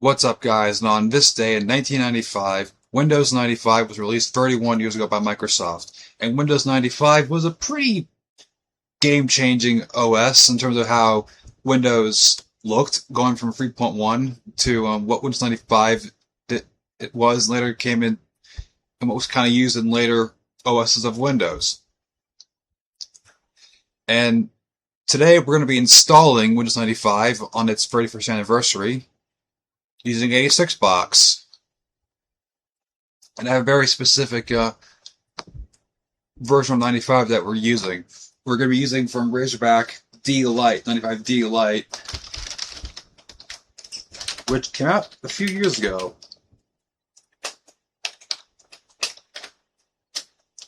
What's up, guys? And on this day in 1995, Windows 95 was released 31 years ago by Microsoft. And Windows 95 was a pretty game-changing OS in terms of how Windows looked, going from 3.1 to what Windows 95 it was, and later came in, and what was kind of used in later OSs of Windows. And today we're going to be installing Windows 95 on its 31st anniversary using 86 box. And I have a very specific version of 95 that we're using. We're going to be using from Razorback D Lite, 95D Lite, which came out a few years ago.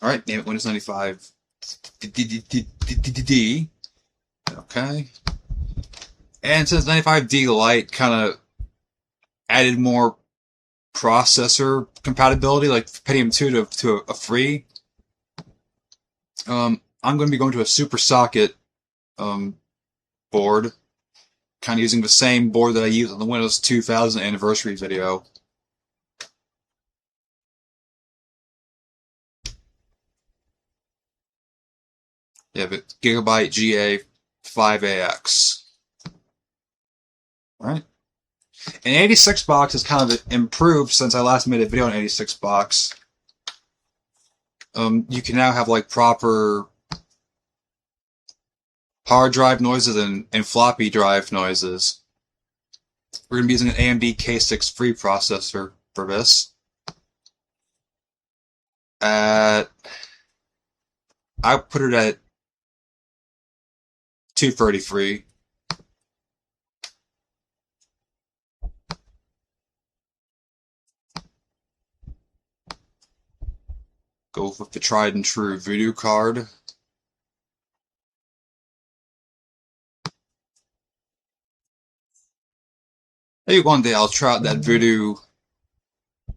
Alright, name it Windows 95 D. Okay. And since 95D Lite kind of added more processor compatibility, like Pentium 2 to a free, I'm going to be going to a super socket board, kind of using the same board that I used on the Windows 2000 anniversary video. Yeah, the Gigabyte GA5AX. Right? And 86 box is kind of improved since I last made a video on 86 box. You can now have like proper hard drive noises and floppy drive noises. We're going to be using an AMD K6 free processor for this. I put it at 233. Go with the tried and true Voodoo card. Maybe one day I'll try out that Voodoo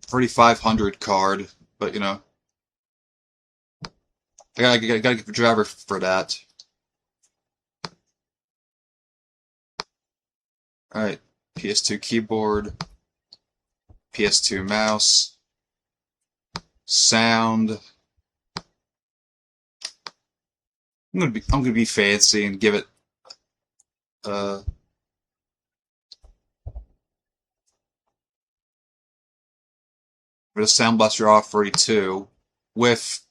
3500 card, but you know, I gotta get the driver for that. Alright, PS2 keyboard, PS2 mouse, sound. I'm gonna be fancy and give it with a Sound Blaster R32 with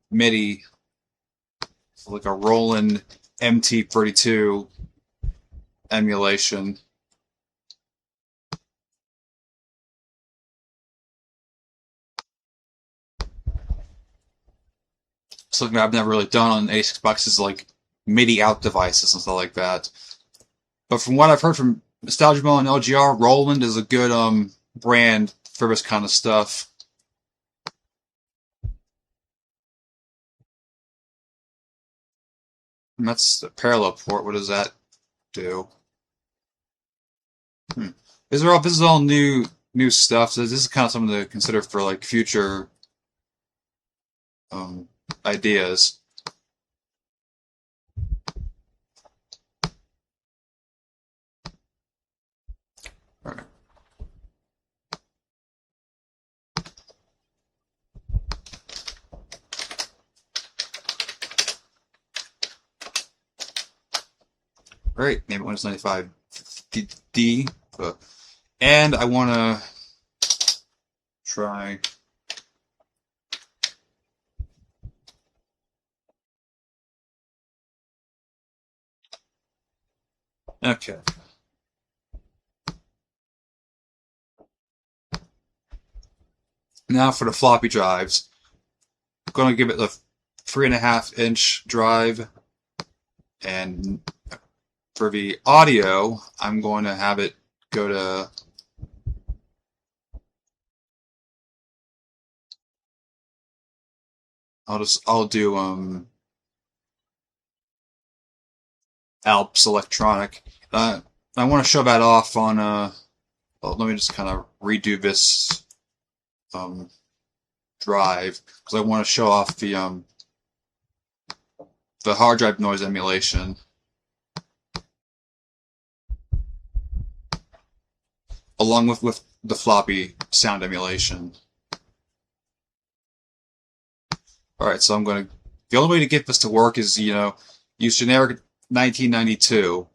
MIDI, like a Roland MT32 emulation. Something I've never really done on 86 boxes, like MIDI out devices and stuff like that. But from what I've heard from Nostalgia Mill and LGR, Roland is a good brand for this kind of stuff. And that's a parallel port. What does that do? This is all new stuff. So this is kind of something to consider for like future ideas. All right. Right, name it Windows 95 D. And I want to try. Okay. Now for the floppy drives. I'm going to give it the 3.5-inch drive, and for the audio, I'm going to have it go to I'll do Alps Electronic. I want to show that off on well, let me just kind of redo this drive because I want to show off the hard drive noise emulation. A along with the floppy sound emulation. Alright, so the only way to get this to work is, use generic 1992.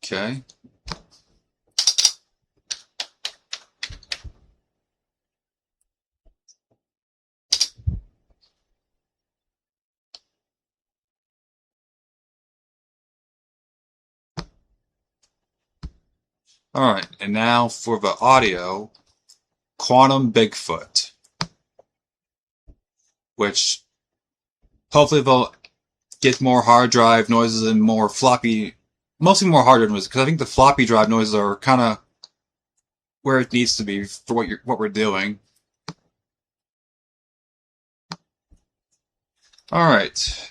Okay. Alright, and now for the audio, Quantum Bigfoot, which hopefully they'll get more hard drive noises and more floppy, mostly more hard drive noises, because I think the floppy drive noises are kind of where it needs to be for what we're doing. Alright,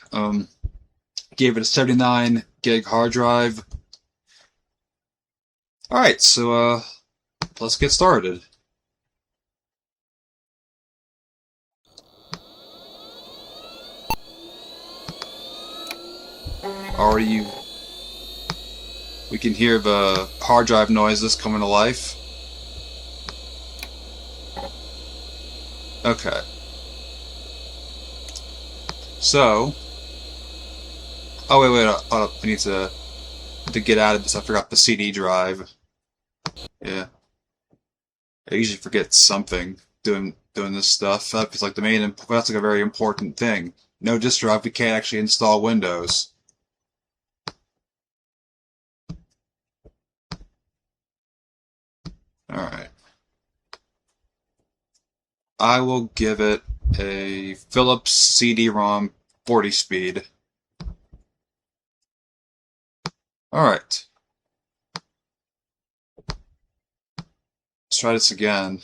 gave it a 79 gig hard drive. Alright, so let's get started. We can hear the hard drive noises coming to life. Okay. So, oh wait, I need to get out of this. I forgot the CD drive. Yeah, I usually forget something doing this stuff. It's like that's like a very important thing. No disk drive, we can't actually install Windows. Alright. I will give it a Philips CD-ROM 40 speed. Alright. Let's try this again.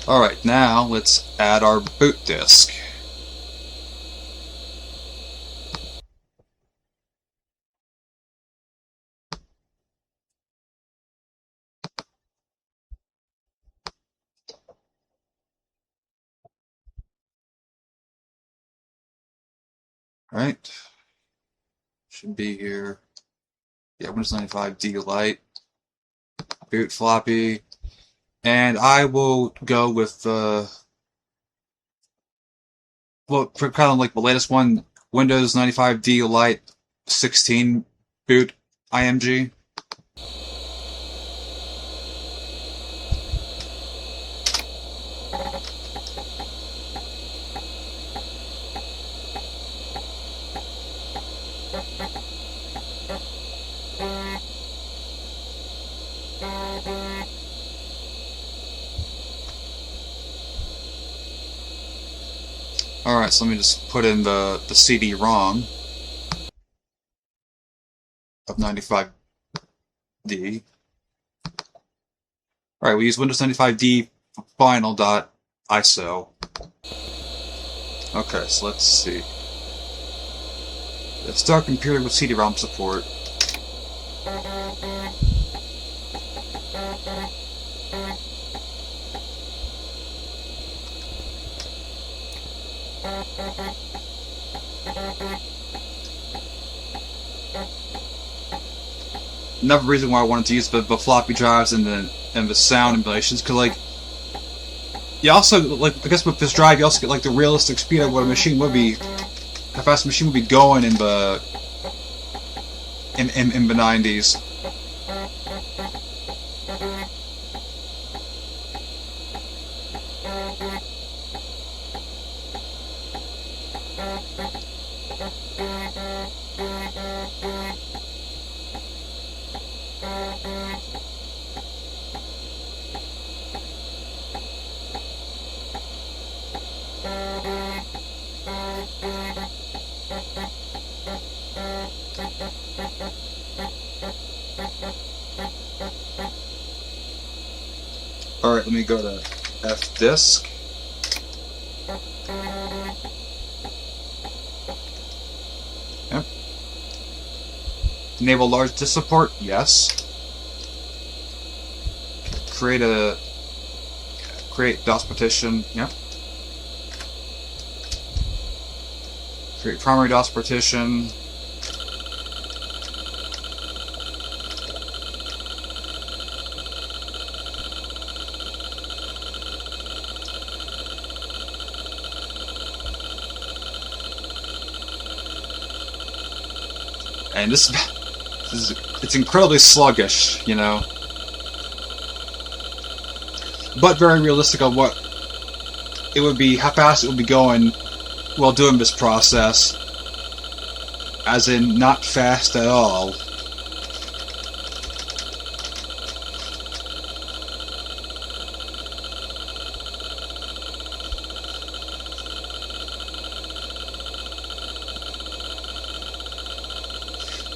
Alright, now let's add our boot disk. Alright. Should be here. Yeah, Windows 95 D Lite. Boot floppy. And I will go with for kind of like the latest one, Windows 95 D Lite 16 boot IMG. Alright, so let me just put in the CD-ROM of 95D. Alright, we use Windows 95D final.iso. Okay, so let's see. Let's start computer with CD-ROM support. Another reason why I wanted to use the floppy drives and the sound emulations, because like you also I guess with this drive you also get like the realistic speed of what a machine would be, how fast a machine would be going in the 90s. Alright, let me go to F-disk. Yep. Enable large disk support? Yes. Create DOS partition? Yep. Create primary DOS partition. And it's incredibly sluggish, you know, but very realistic on what it would be, how fast it would be going while doing this process, as in not fast at all.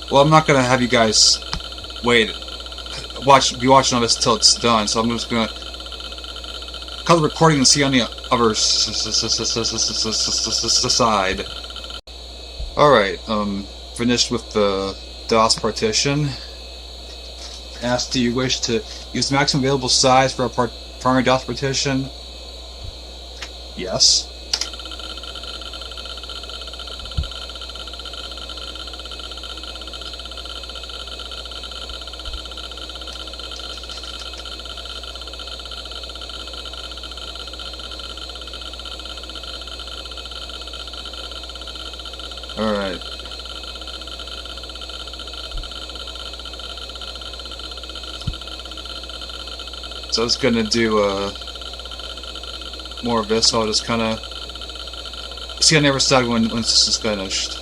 Well, I'm not gonna have you guys be watching all this till it's done, so I'm just gonna cut the recording and see on the other side. Alright, finished with the DOS partition. Asked, do you wish to use the maximum available size for a primary DOS partition? Yes. Alright. So I was gonna do more of this, so I'll just kinda see on the other side when this is finished.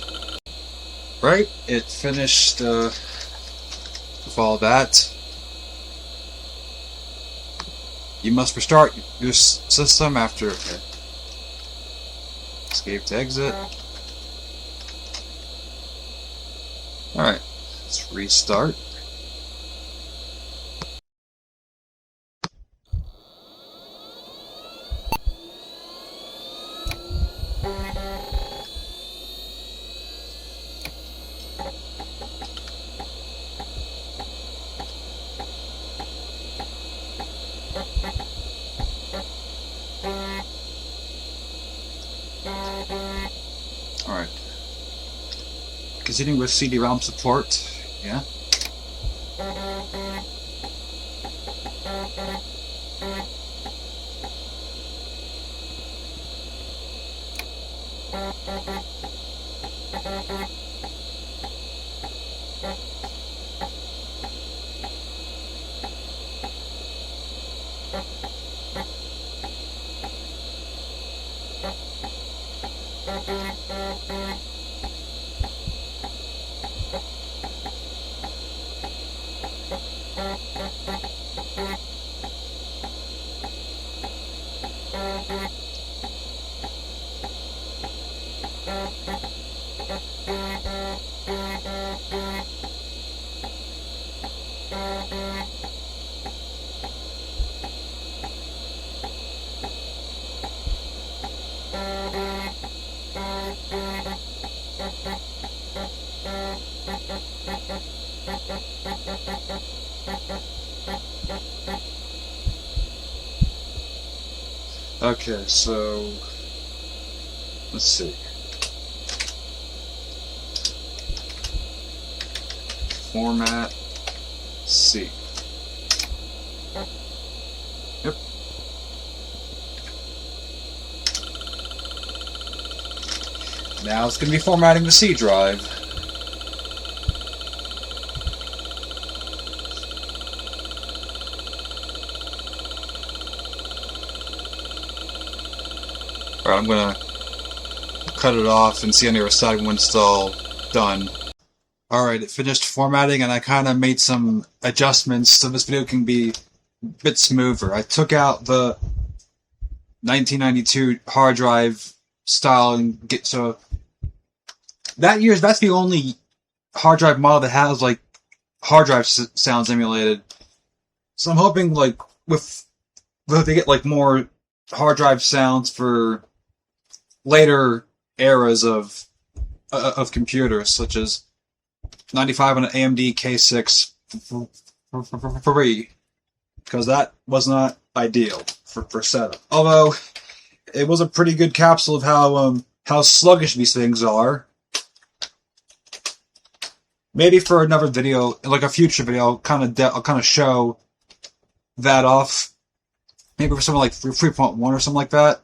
Right, it finished with all that. You must restart your system after escape to exit. Alright, let's restart. Alright. Continuing with CD-ROM support, yeah. Okay, so let's see. Format C. Yep. Now it's going to be formatting the C drive. Alright, I'm going to cut it off and see on the other side when it's all done. Alright, it finished formatting and I kind of made some adjustments so this video can be a bit smoother. I took out the 1992 hard drive style and so that's the only hard drive model that has like hard drive sounds emulated. So I'm hoping like with But they get like more hard drive sounds for later eras of computers, such as 95 on an AMD K6 free, because that was not ideal for setup. Although it was a pretty good capsule of how sluggish these things are. Maybe for another video, like a future video, I'll kind of show that off. Maybe for something like 3.1 or something like that.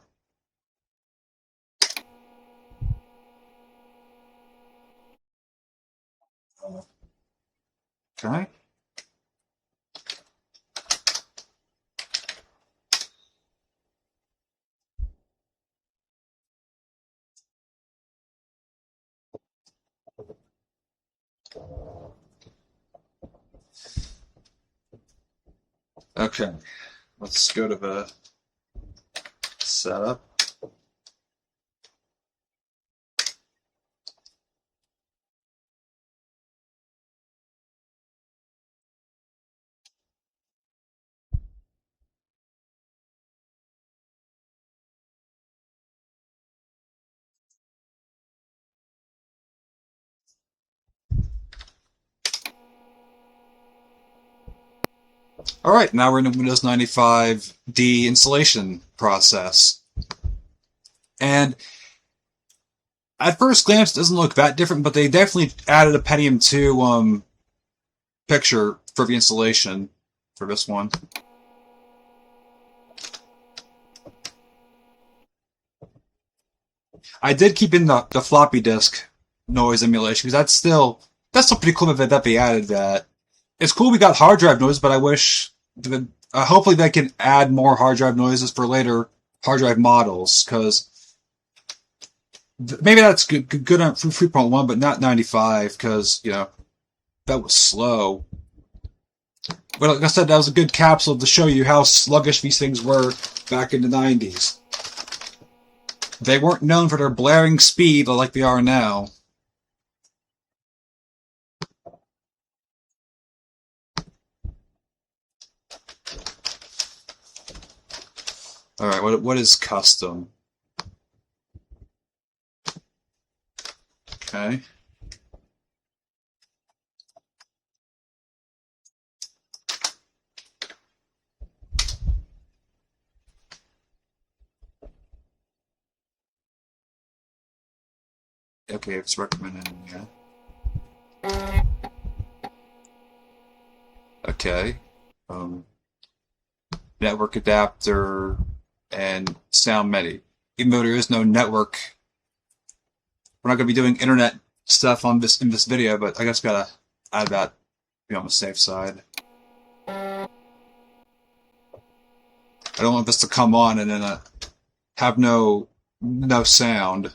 Okay. Okay. Let's go to the setup. All right, now we're in the Windows 95 D installation process. And at first glance, it doesn't look that different, but they definitely added a Pentium 2 picture for the installation for this one. I did keep in the floppy disk noise emulation because that's still pretty cool that they added that. It's cool we got hard drive noise, but I wish hopefully they can add more hard drive noises for later hard drive models because maybe that's good on 3.1, but not 95 because that was slow. But like I said, that was a good capsule to show you how sluggish these things were back in the 90s. They weren't known for their blaring speed like they are now. Alright, what is custom? Okay. Okay, it's recommended, yeah. Okay. Um, Network adapter and sound MIDI. Even though there is no network, we're not going to be doing internet stuff on this in this video, but I guess gotta add that to be on the safe side. I don't want this to come on and then have no sound.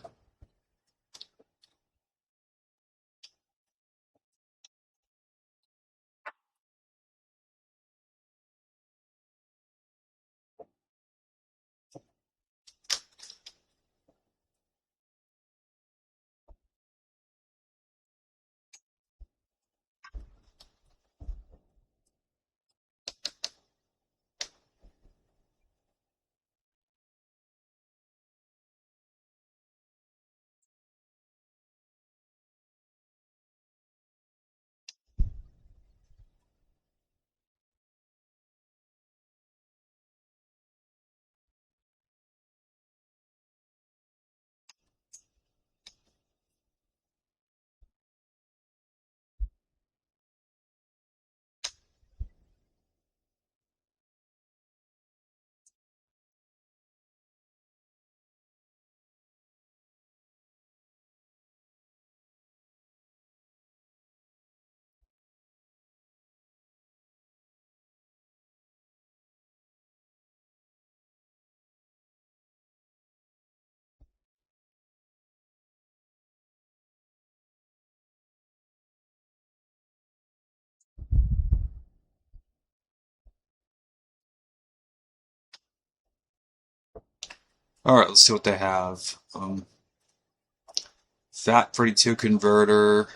All right, let's see what they have. FAT32 converter.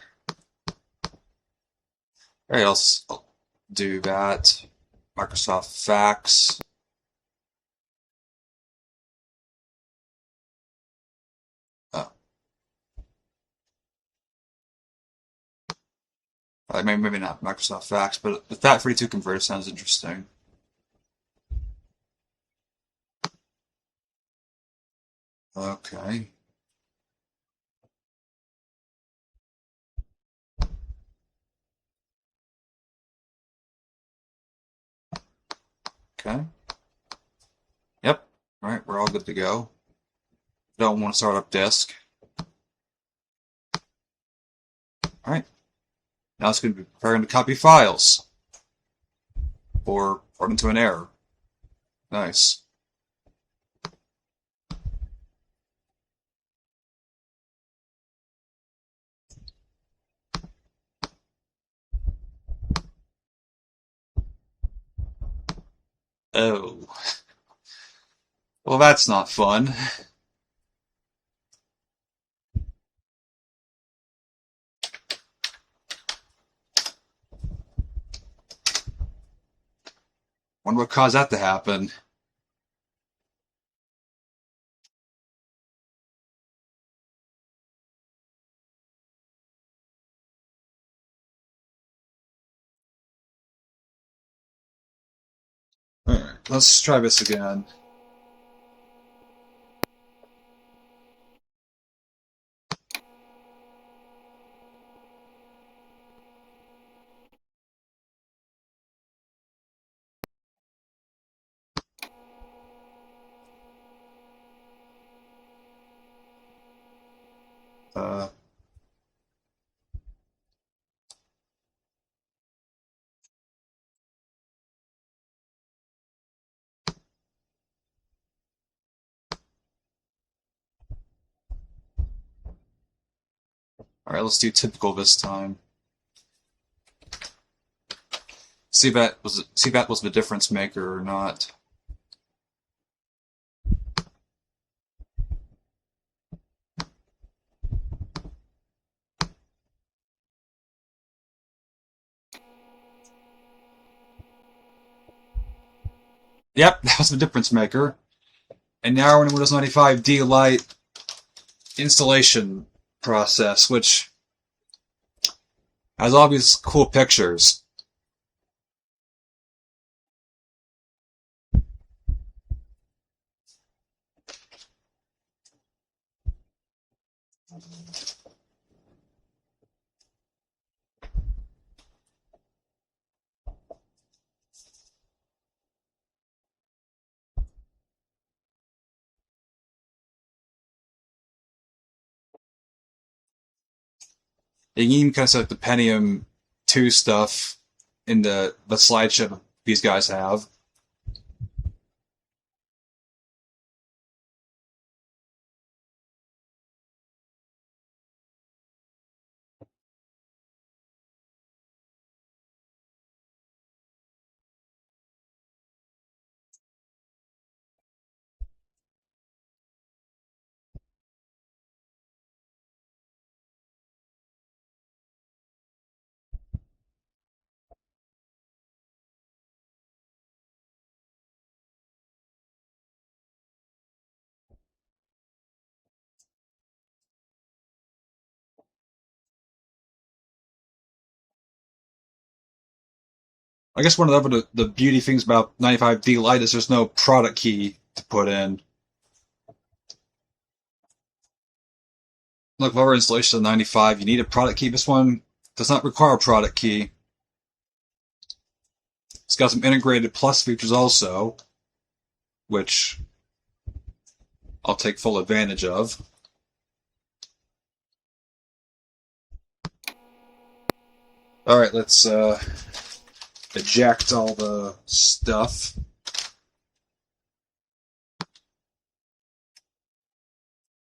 All right, I'll do that. Microsoft Fax. Maybe not Microsoft Fax, but the FAT32 converter sounds interesting. Okay. Okay. Yep. All right, we're all good to go. Don't want to start up disk. All right. Now it's going to be preparing to copy files or run into an error. Nice. Oh. Well, that's not fun. Wonder what caused that to happen. Alright, let's try this again. Uh, Alright, let's do typical this time. See if that was the difference maker or not. Yep, that was the difference maker. And now we're in Windows 95 Lite installation process, which has all these cool pictures. You can even kind of set the Pentium 2 stuff in the slideshow these guys have. I guess one of the beauty things about 95D Lite is there's no product key to put in. Like lower installation of 95, you need a product key. This one does not require a product key. It's got some integrated plus features also, which I'll take full advantage of. Alright, let's eject all the stuff.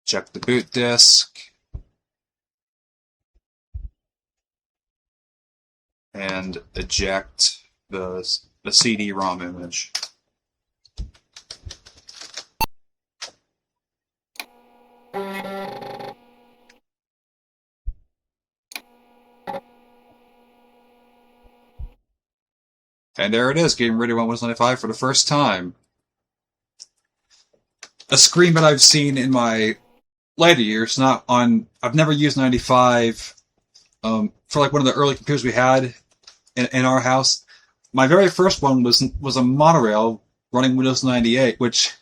Check the boot disk. And eject the CD-ROM image. And there it is, getting rid of Windows 95 for the first time. A screen that I've seen in my later years, not on. I've never used 95 For like one of the early computers we had in our house. My very first one was a monorail running Windows 98, which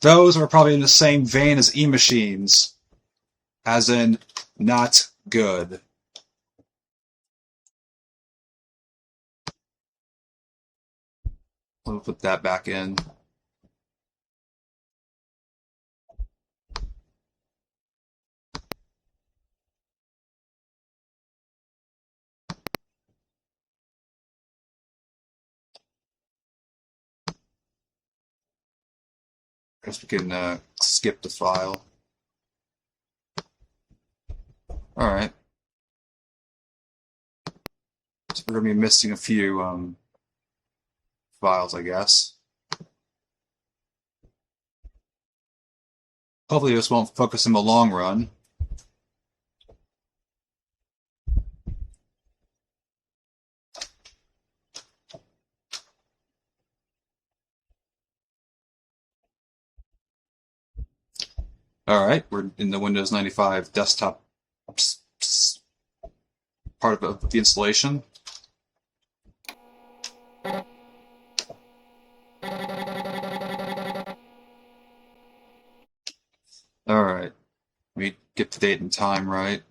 those are probably in the same vein as e-machines, as in not good. Let me put that back in. I guess we can skip the file. All right. So we're gonna be missing a few files, I guess. Hopefully, this won't focus in the long run. All right, we're in the Windows 95 desktop part of the installation. All right, let me get the date and time right.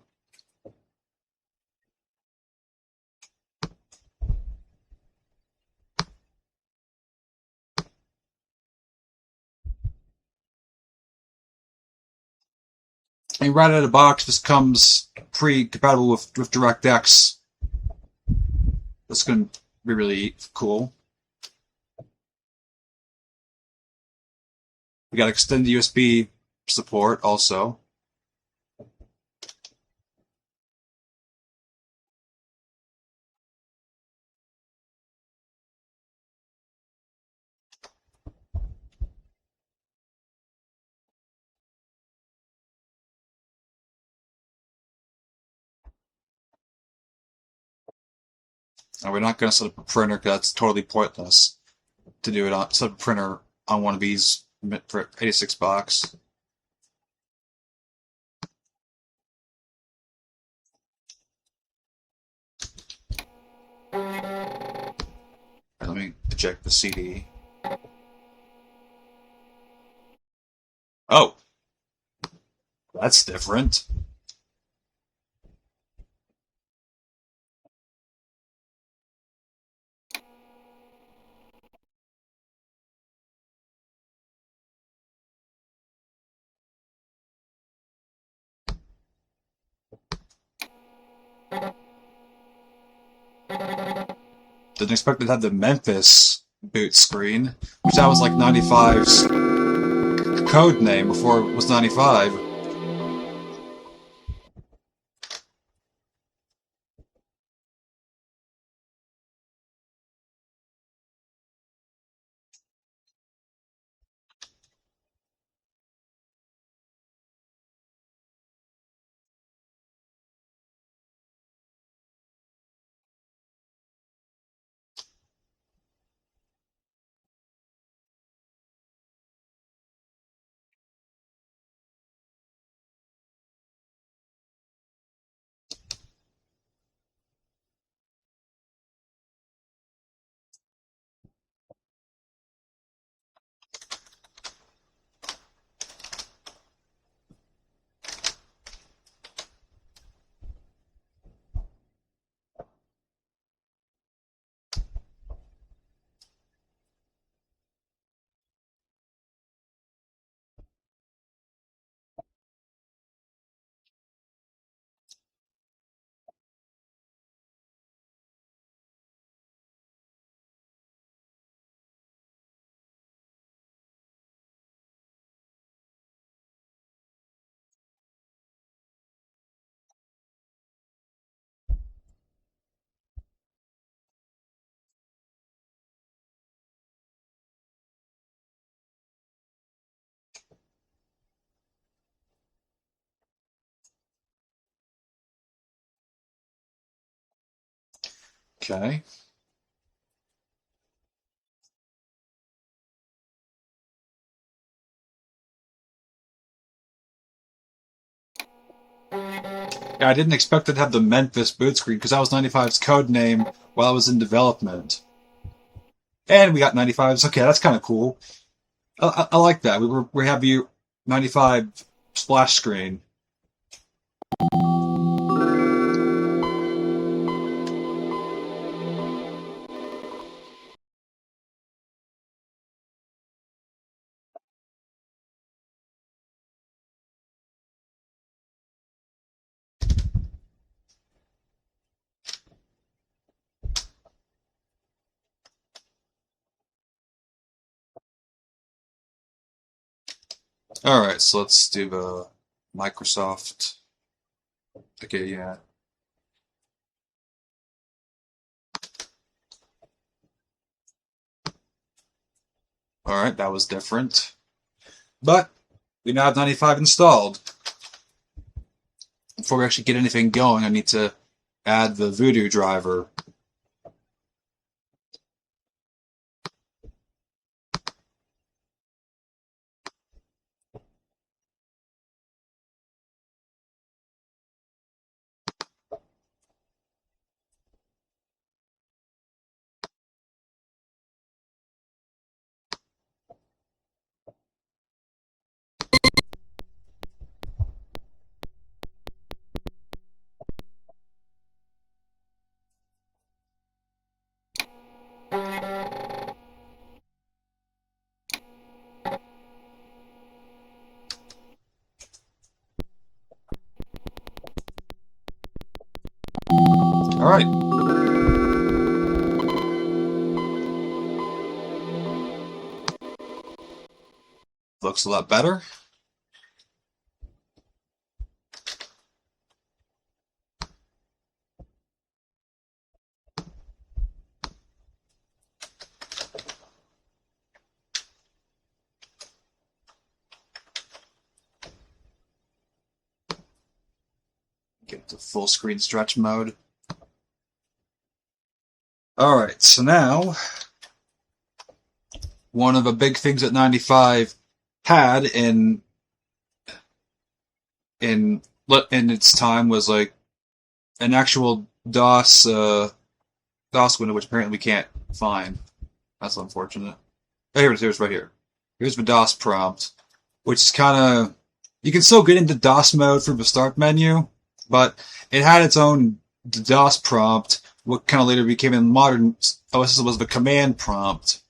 And right out of the box, this comes pre-compatible with DirectX. That's going to be really cool. We got extended USB support also. And we're not going to set up a printer because that's totally pointless to do it on set up a printer on one of these for 86 bucks. Let me eject the CD. Oh, that's different. Didn't expect it to have the Memphis boot screen, which that was like 95's code name before it was 95. Okay. Yeah, I didn't expect it to have the Memphis boot screen because that was 95's code name while it was in development. And we got 95's. Okay, that's kind of cool. I like that. We have you 95 splash screen. All right, so let's do the Microsoft. Okay, yeah. All right, that was different. But we now have 95 installed. Before we actually get anything going, I need to add the Voodoo driver. All right, looks a lot better. Get to full screen stretch mode. All right, so now one of the big things that 95 had in in its time was like an actual DOS window, which apparently we can't find. That's unfortunate. Oh, here it is. Here's right here. Here's the DOS prompt, which is kind of you can still get into DOS mode through the start menu, but it had its own DOS prompt. What kind of later became in modern OS was the command prompt.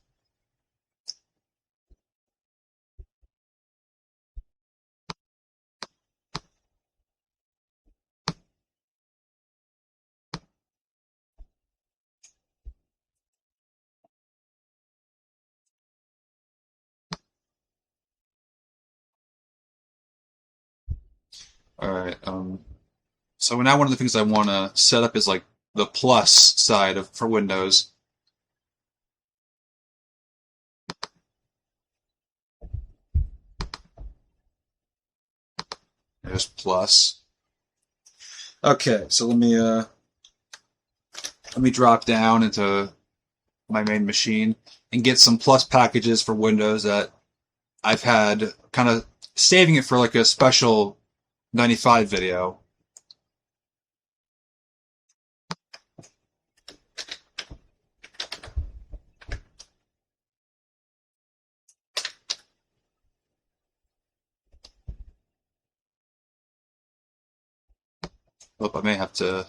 All right. So now one of the things I want to set up is like the plus side of for Windows. There's plus. Okay, so let me drop down into my main machine and get some plus packages for Windows that I've had kind of saving it for like a special 95 video. Hope I may have to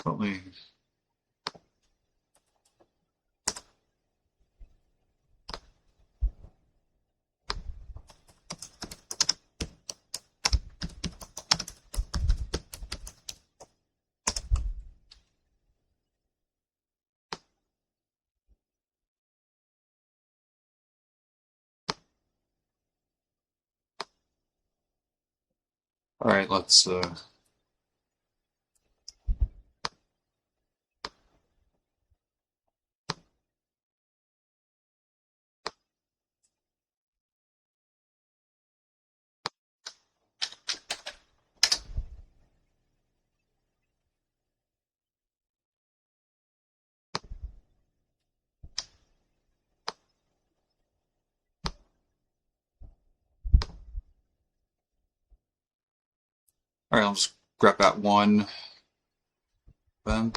Let me. All right, let's. All right, I'll just grab that one. Then.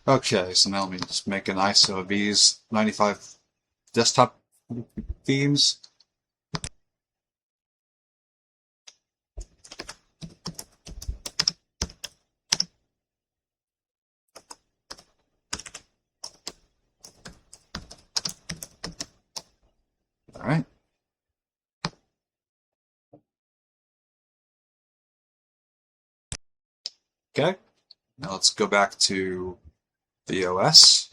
Okay, so now let me just make an ISO of these 95 desktop themes. All right. Okay. Now let's go back to the OS.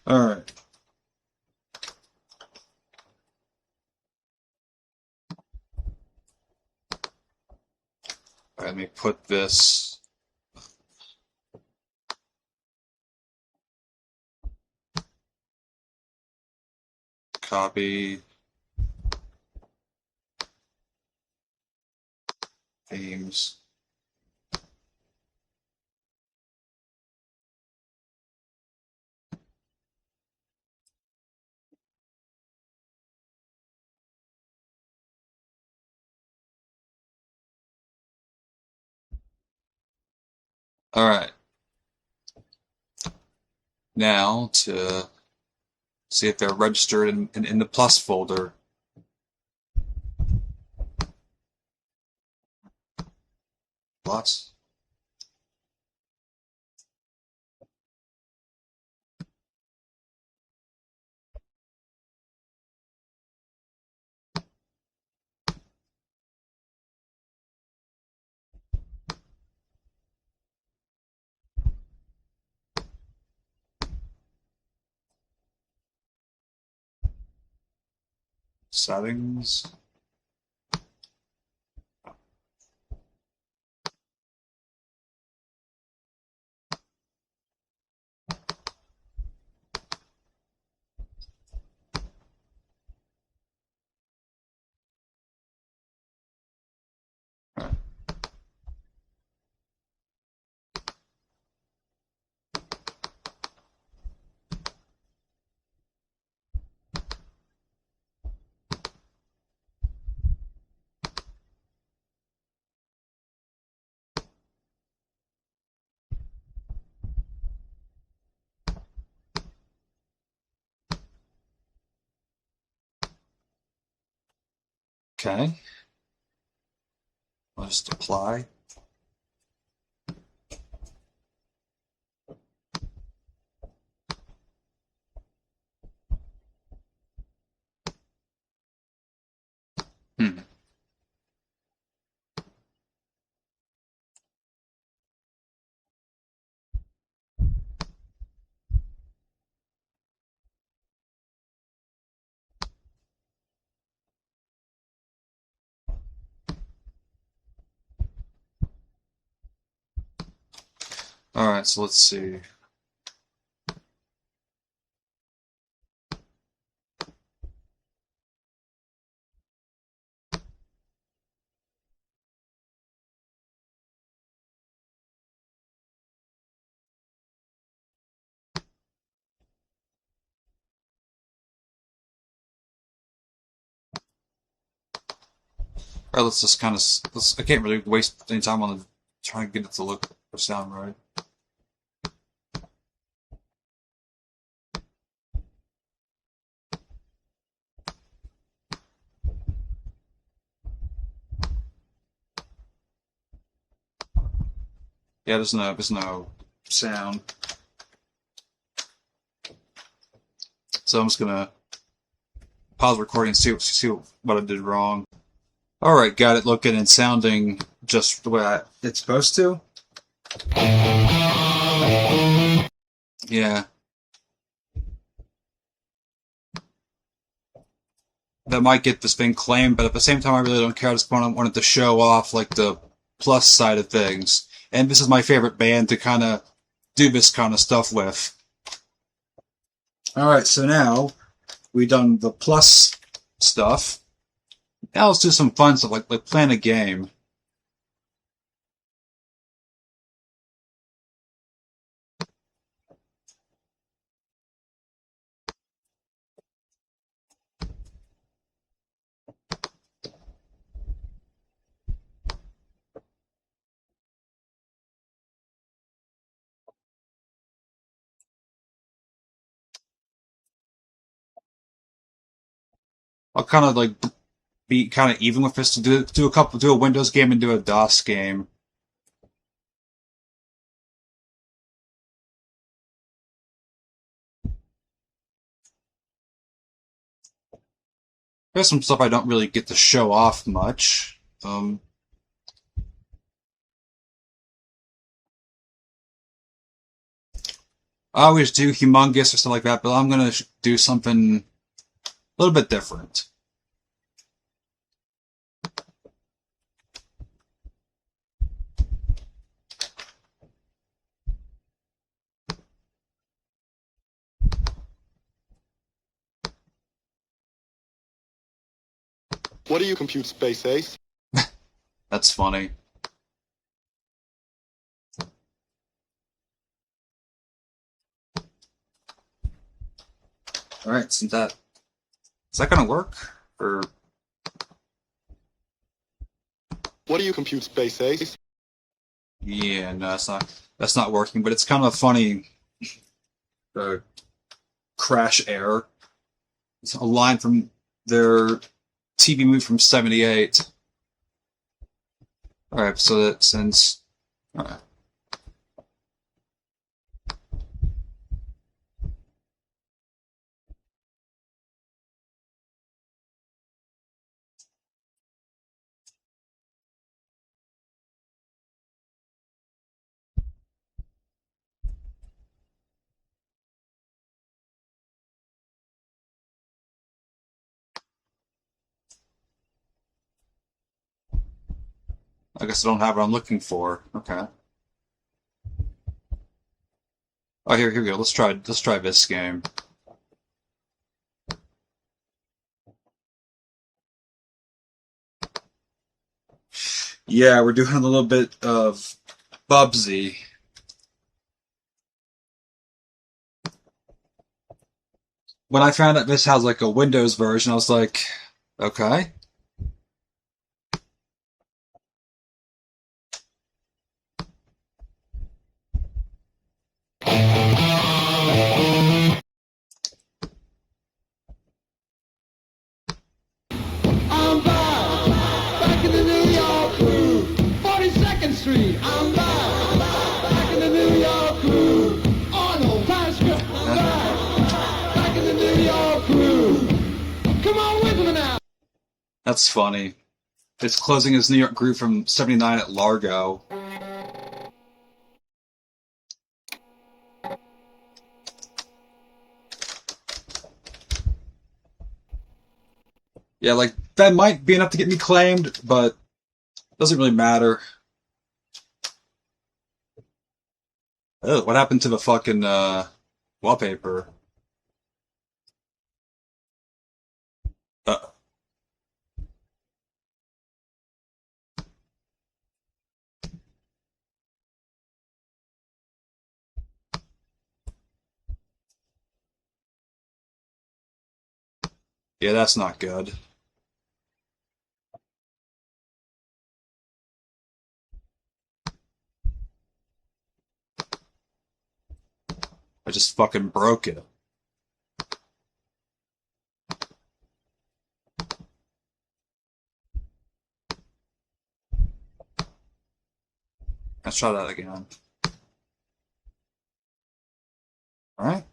All right. All right, let me put this copy themes. All right. Now to see if they're registered in the plus folder. Plus. Settings. Okay. I'll just apply. Hmm. Alright, so let's see. Alright, let's just kind of. I can't really waste any time on trying to get it to look or sound right. Yeah, there's no sound. So I'm just gonna pause recording and see what I did wrong. Alright, got it looking and sounding just the way it's supposed to. Yeah, that might get this thing claimed, but at the same time, I really don't care. I just wanted to show off like the plus side of things. And this is my favorite band to kind of do this kind of stuff with. Alright, so now we've done the plus stuff. Now let's do some fun stuff like playing a game. I'll kind of like be kind of even with this to do a Windows game and do a DOS game. There's some stuff I don't really get to show off much. I always do humongous or stuff like that, but I'm gonna do something a little bit different. What do you compute, Space Ace? That's funny. All right, so is that gonna work? Or What do you compute, Space Ace? yeah, no, that's not working. But it's kind of funny. The crash error. It's a line from their TV movie from '78. All right, so that since all right. I guess I don't have what I'm looking for. Okay. Oh, here we go. Let's try this game. Yeah, we're doing a little bit of Bubsy. When I found out this has like a Windows version, I was like, okay. I'm back in the New York groove. 42nd Street, I'm back in the New York groove. Arnold, Times Square, I'm back in the New York groove. Come on with me now. That's funny. It's closing his New York groove from '79 at Largo. Yeah, like that might be enough to get me claimed, but doesn't really matter. Ugh, what happened to the fucking wallpaper? Uh, yeah, that's not good. I just fucking broke it. Let's try that again. All right.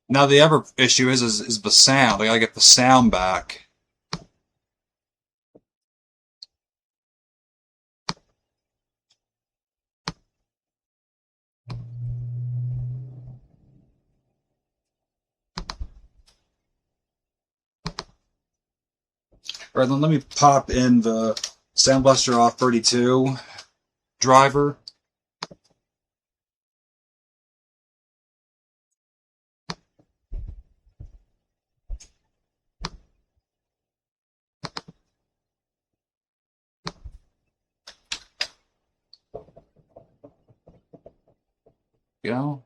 Now the other issue is the sound. I gotta get the sound back. All right, then let me pop in the Sound Blaster off 32 driver. You know.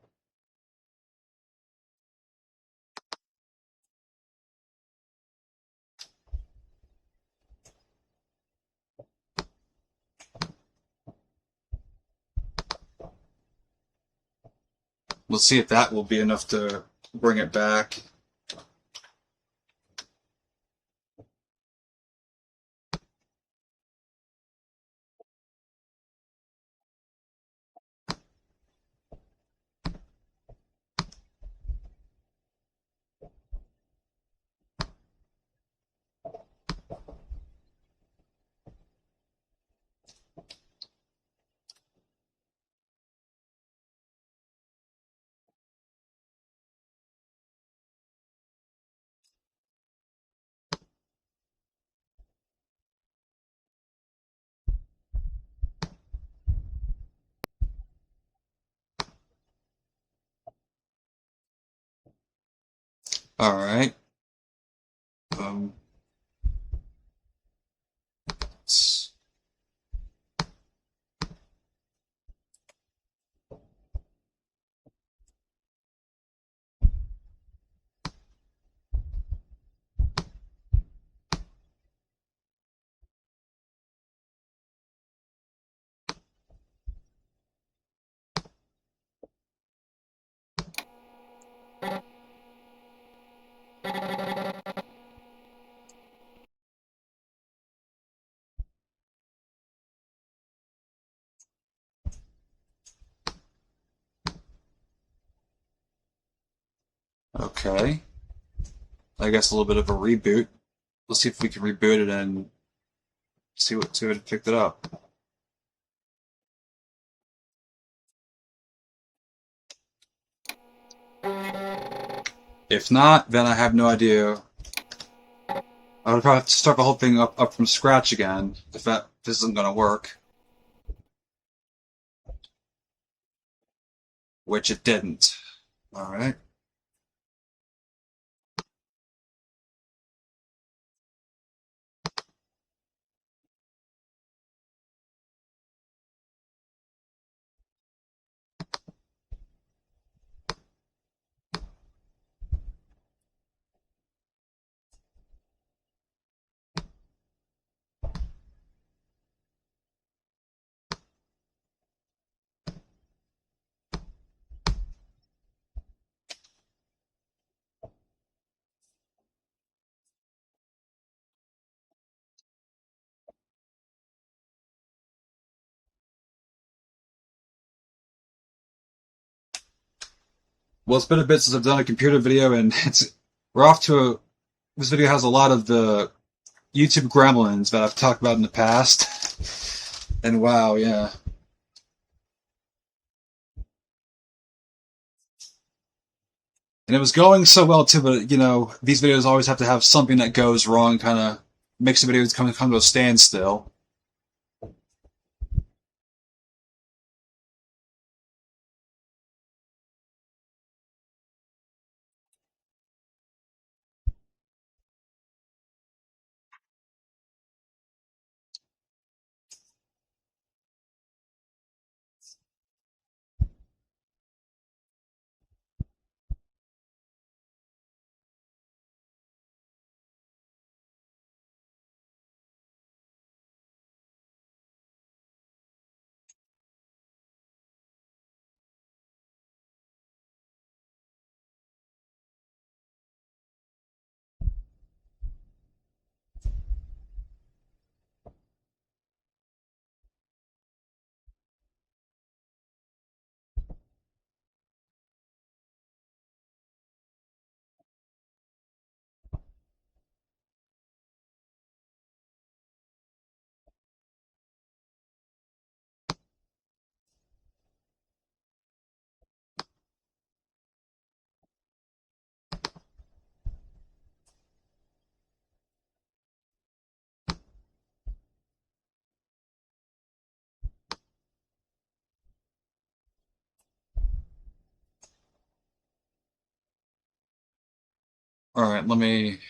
Let's see if that will be enough to bring it back. All right. Um, okay. I guess a little bit of a reboot. Let's see if we can reboot it and see what it picked it up. If not, then I have no idea. I would probably have to start the whole thing up from scratch again if this isn't going to work, which it didn't. All right. Well, it's been a bit since I've done a computer video, and we're off to a. This video has a lot of the YouTube gremlins that I've talked about in the past, and wow, yeah. And it was going so well too, but these videos always have to have something that goes wrong, kind of makes the videos come to a standstill. Alright, let me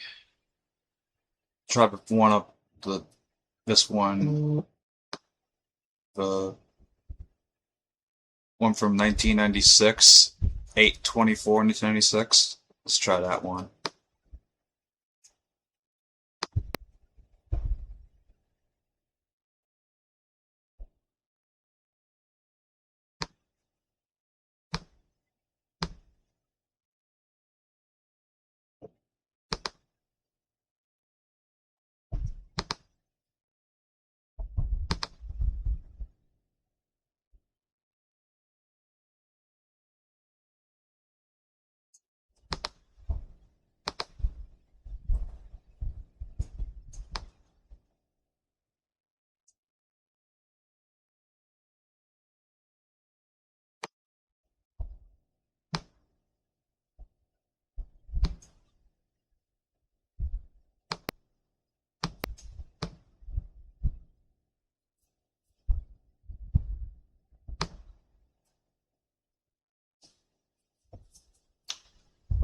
try to one up this one. The one from 1996. 8/24, 1996. Let's try that one.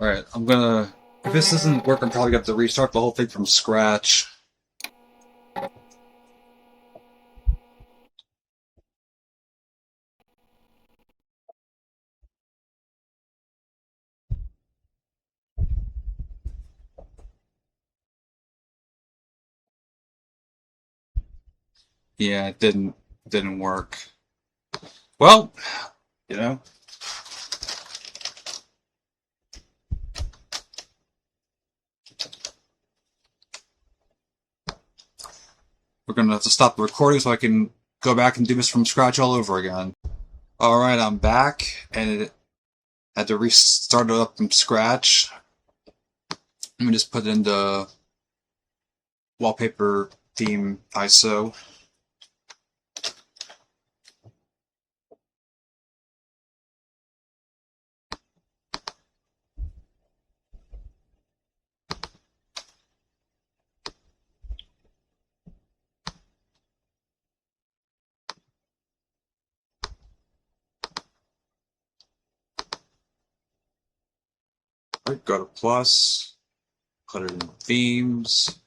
Alright, I'm gonna. If this doesn't work, I'm probably gonna have to restart the whole thing from scratch. Yeah, it didn't work. Well, you know, we're gonna have to stop the recording so I can go back and do this from scratch all over again. Alright, I'm back, and it had to restart it up from scratch. Let me just put it into wallpaper theme ISO. Alright, go to plus, put it in themes,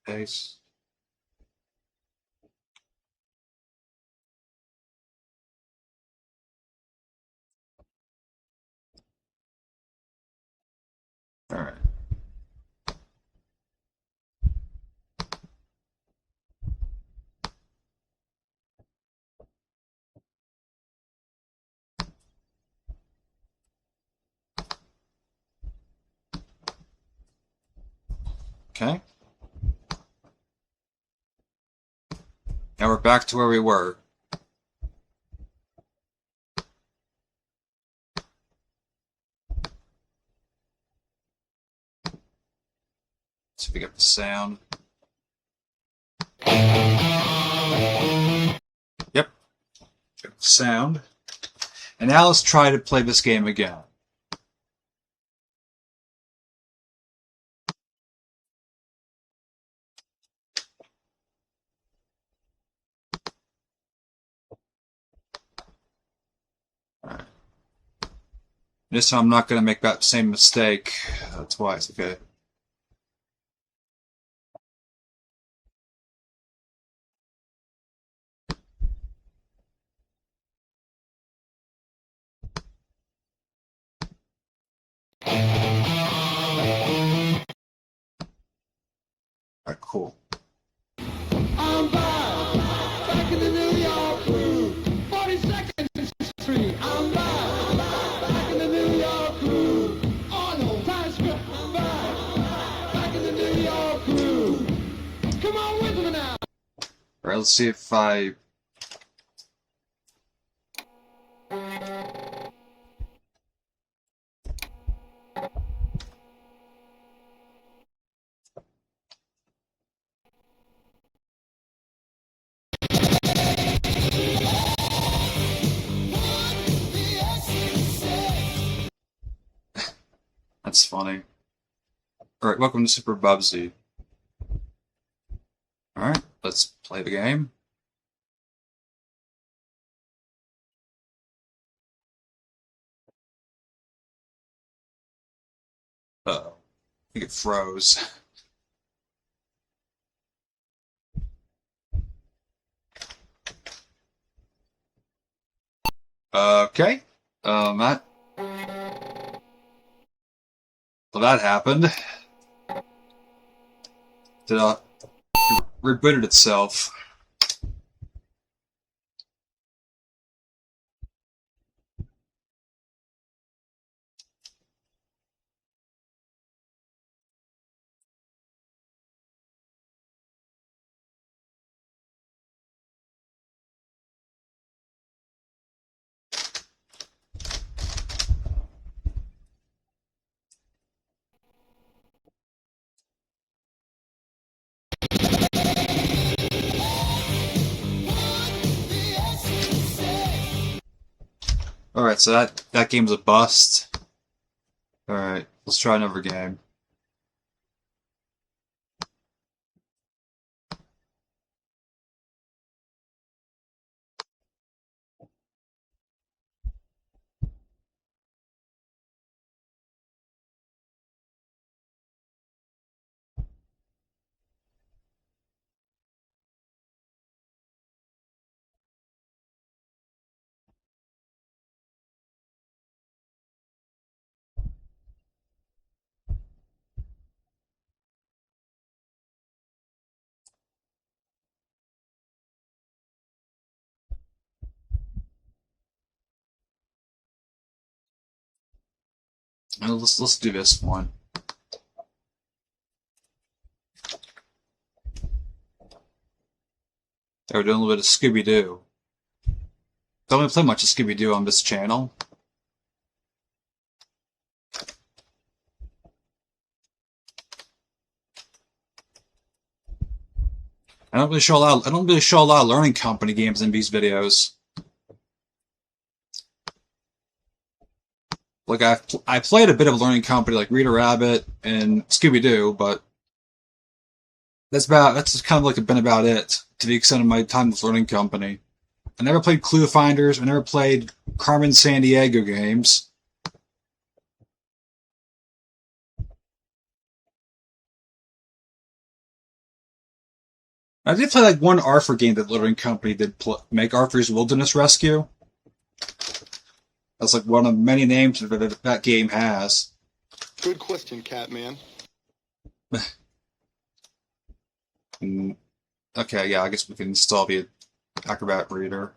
paste. Alright. Okay. Now we're back to where we were. See if we get the sound. Yep. Get the sound. And now let's try to play this game again. Alright. This time I'm not going to make that same mistake twice, okay? Alright, cool. I'm back in the New York groove. 42nd Street. I'm back in the New York groove. On Old Times Square. I'm back in the New York groove. Come on with me now. Alright, let's see if I... That's funny. Alright, welcome to Super Bubsy. Alright, let's play the game. think it froze. Okay. That well, that happened. Did rebooted itself. All right, so that game's a bust. All right, let's try another game. Let's do this one. We're doing a little bit of Scooby Doo. Don't really play much of Scooby Doo on this channel. I don't really show a lot. I don't really show a lot of learning company games in these videos. Like I played a bit of learning company, like Rita Rabbit and Scooby Doo, but that's kind of like been about it to the extent of my time with learning company. I never played Clue Finders. I never played Carmen Sandiego games. I did play like one Arthur game that Learning Company did make, Arthur's Wilderness Rescue. That's like one of many names that game has. Good question, Catman. Okay, yeah, I guess we can install the Acrobat Reader.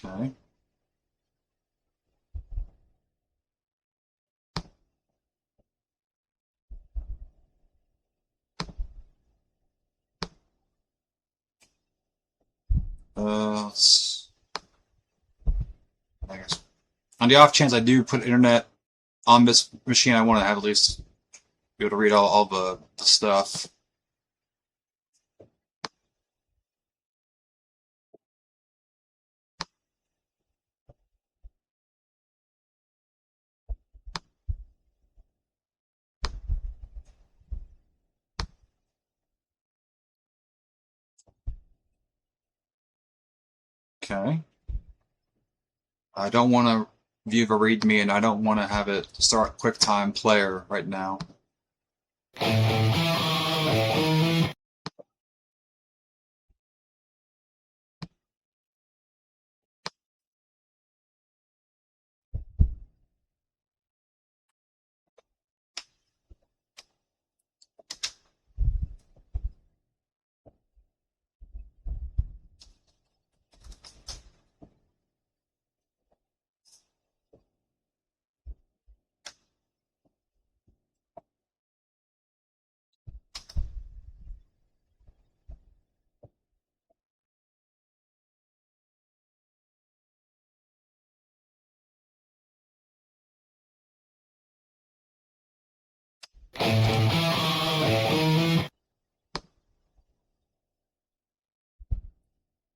Okay. I guess on the off chance I do put internet on this machine, I want to have at least be able to read all the stuff. Okay. I don't want to. view of a README, and I don't want to have it start QuickTime Player right now.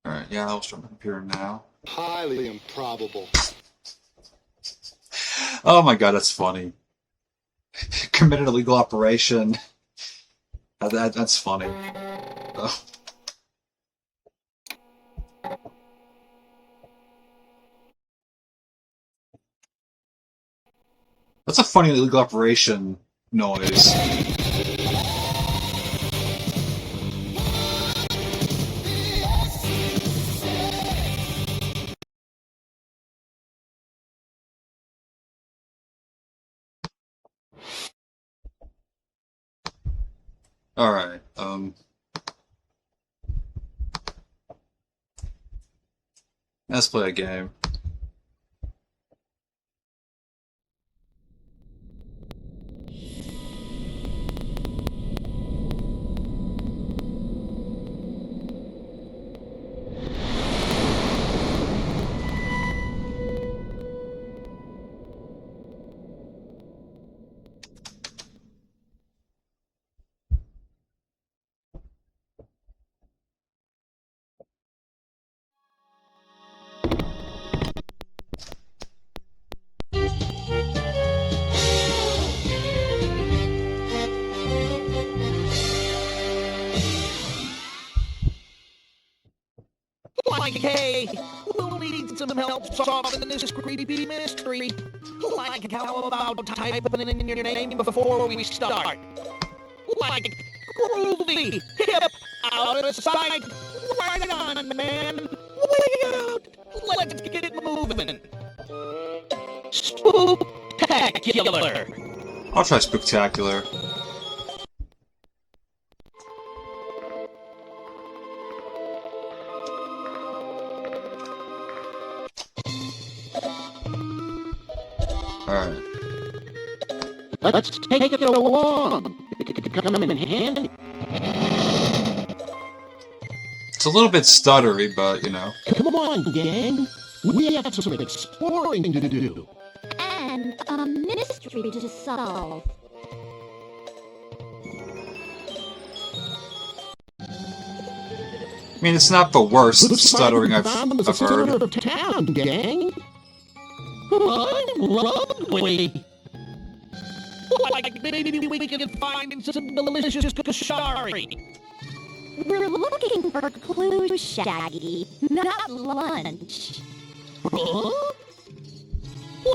Alright, yeah, I'll start my computer now. Highly improbable. Oh my god, that's funny. Committed illegal operation. That's funny. Oh. That's a funny illegal operation noise. Alright, let's play a game. Like, hey, we'll need some help solving this creepy mystery. Like, how about typing in your name before we start? Like, groovy, hip, out of sight. Right on, man. Way out. Let's get it moving. Spooktacular. I'll try Spooktacular. Alright. Let's take it along. Come in handy. It's a little bit stuttery, but, you know. Come on, gang. We have some exploring to do. And a mystery to solve. I mean, it's not the worst stuttering I've heard. Of town, gang. Lovely. Like maybe we can find some delicious kashari. We're looking for clues, Shaggy, not lunch. Huh?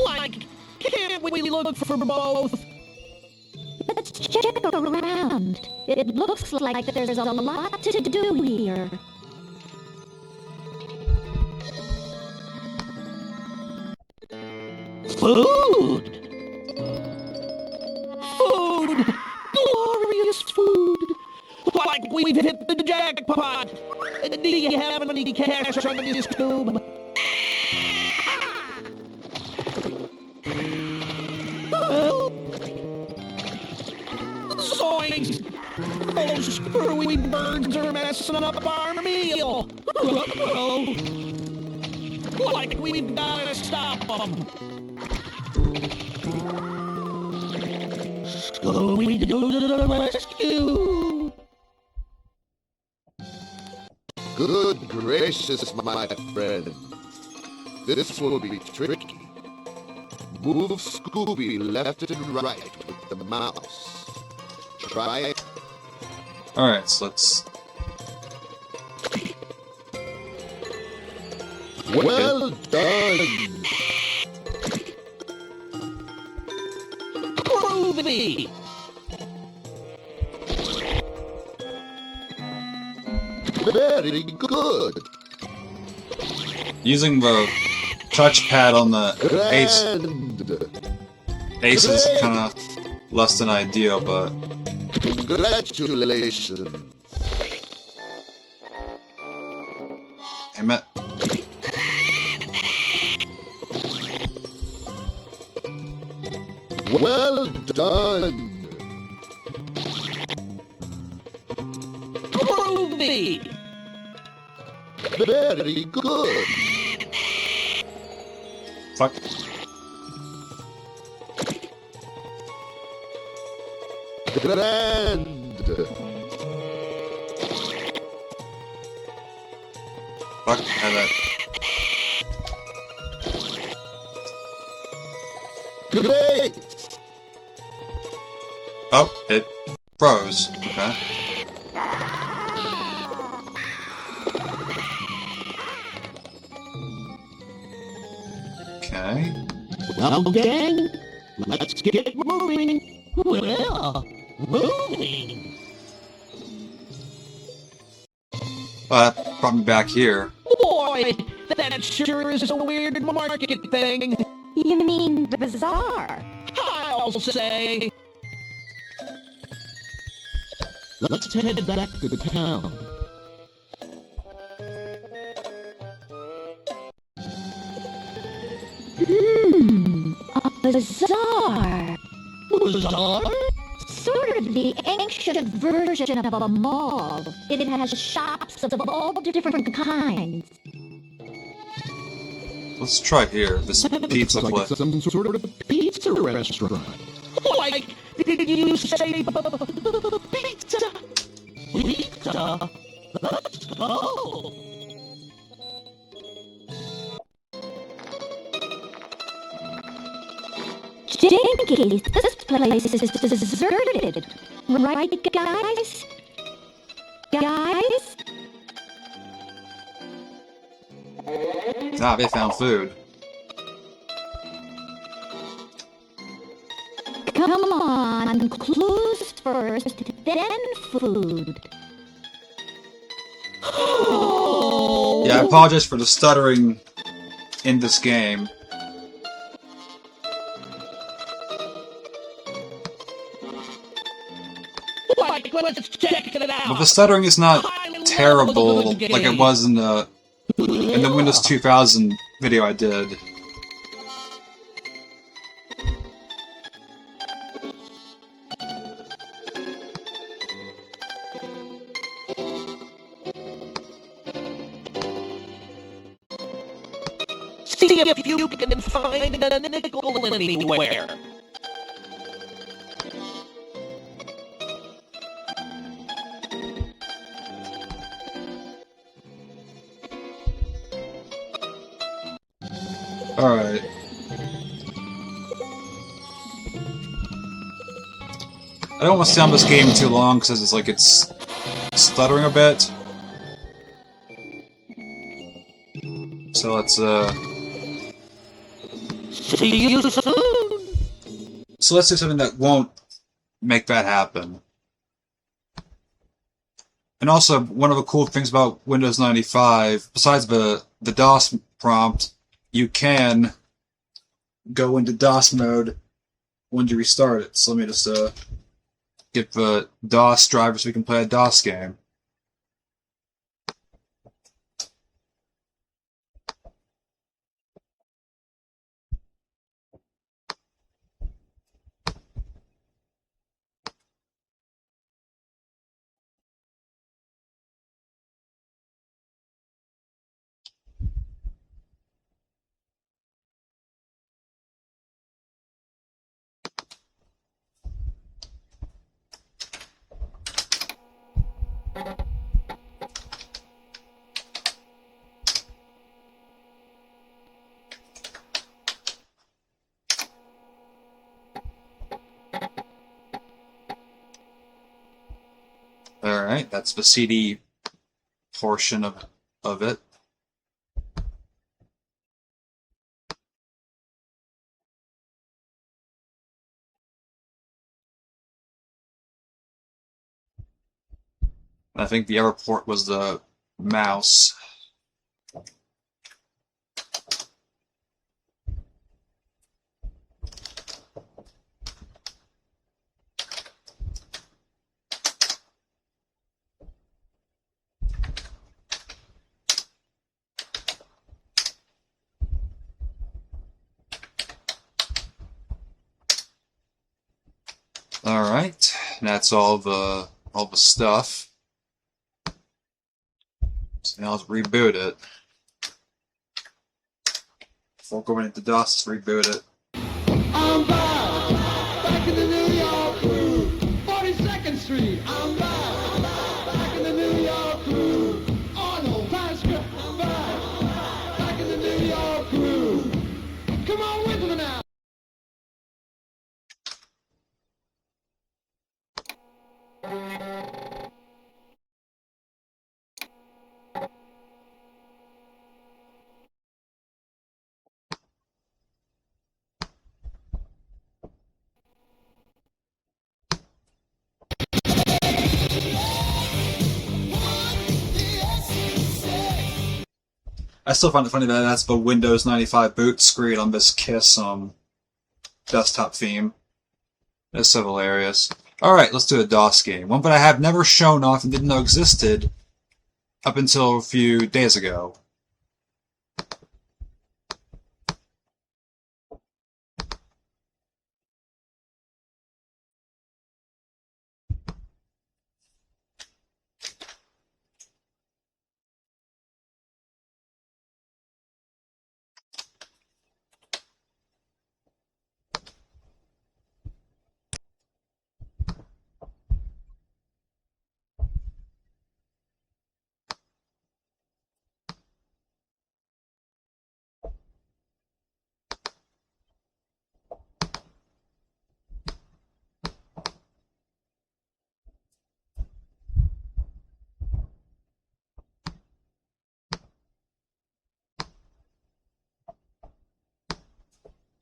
Like, can't we look for both? Let's check around. It looks like there's a lot to do here. Food! Food! Glorious food! Like we've hit the jackpot! Do you have any cash under this tube? Zoinks! Those screwy birds are messing up our meal! Uh-oh. Like we've gotta stop them! So we go to the rescue! Good gracious, my friend. This will be tricky. Move Scooby left and right with the mouse. Try it. Alright, so let's... Well done! movie. Very good. Using the touchpad on the Ace is Great. kind of less than ideal, but Congratulations. damn it. Well done. Movie. Very good. Fuck. Grand. Fuck. Had that. Great. Oh, it froze. Okay. Okay. Well, gang, let's get moving. Well, moving. That brought me back here. Boy, that sure is a weird market thing. You mean bizarre? I'll say. Let's head back to the town. A bazaar. Bizarre? Sort of the ancient version of a mall. It has shops of all different kinds. Let's try here. This pizza like place. some sort of pizza restaurant. Like, did you say pizza? Pizza? Let's go. Jinkies, this place is deserted. Right, guys? Guys? Ah, they found food. Come on, clues first, then food. Yeah, I apologize for the stuttering in this game. Like, let's check it out. But the stuttering is not terrible like it was in the Windows 2000 video I did. See if you can find a nickel anywhere. Alright. I don't want to stay on this game too long because it's stuttering a bit. So let's See you soon. so let's do something that won't make that happen. And also, one of the cool things about Windows 95, besides the DOS prompt, you can go into DOS mode when you restart it. So let me just get the DOS driver so we can play a DOS game. Alright, that's the CD portion of it. I think the other port was the mouse. Alright, that's all the stuff. So now let's reboot it. Before going into DOS, let's reboot it. I'm back in the New York groove. 42nd Street. I'm back in the New York groove. Arnold, Times Square. I'm back in the New York groove. Come on with me now. I still find it funny that that's the Windows 95 boot screen on this Kiss desktop theme. That's so hilarious. Alright, let's do a DOS game. One that I have never shown off and didn't know existed up until a few days ago.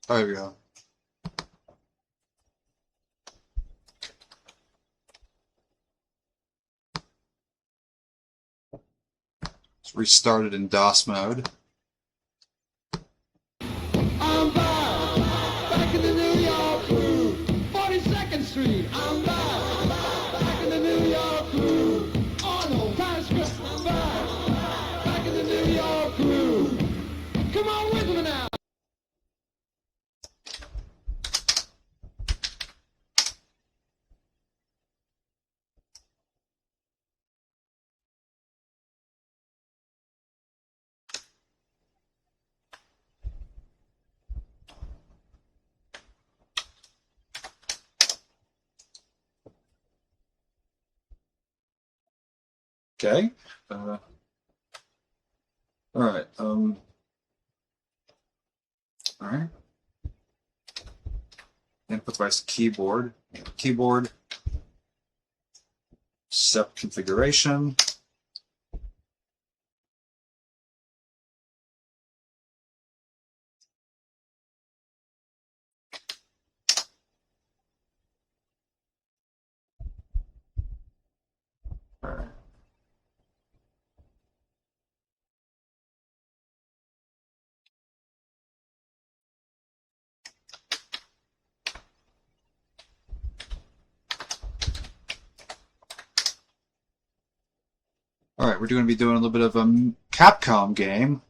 There we go. Let's restart it in DOS mode. I'm back in the New York groove. 42nd Street. I'm back in the New York groove. Arnold, Times Square. I'm back in the New York groove. Come on with me now. Okay. Alright, alright. Input device keyboard. Keyboard. Set configuration. Alright. Alright, we're going to be doing a little bit of a Capcom game.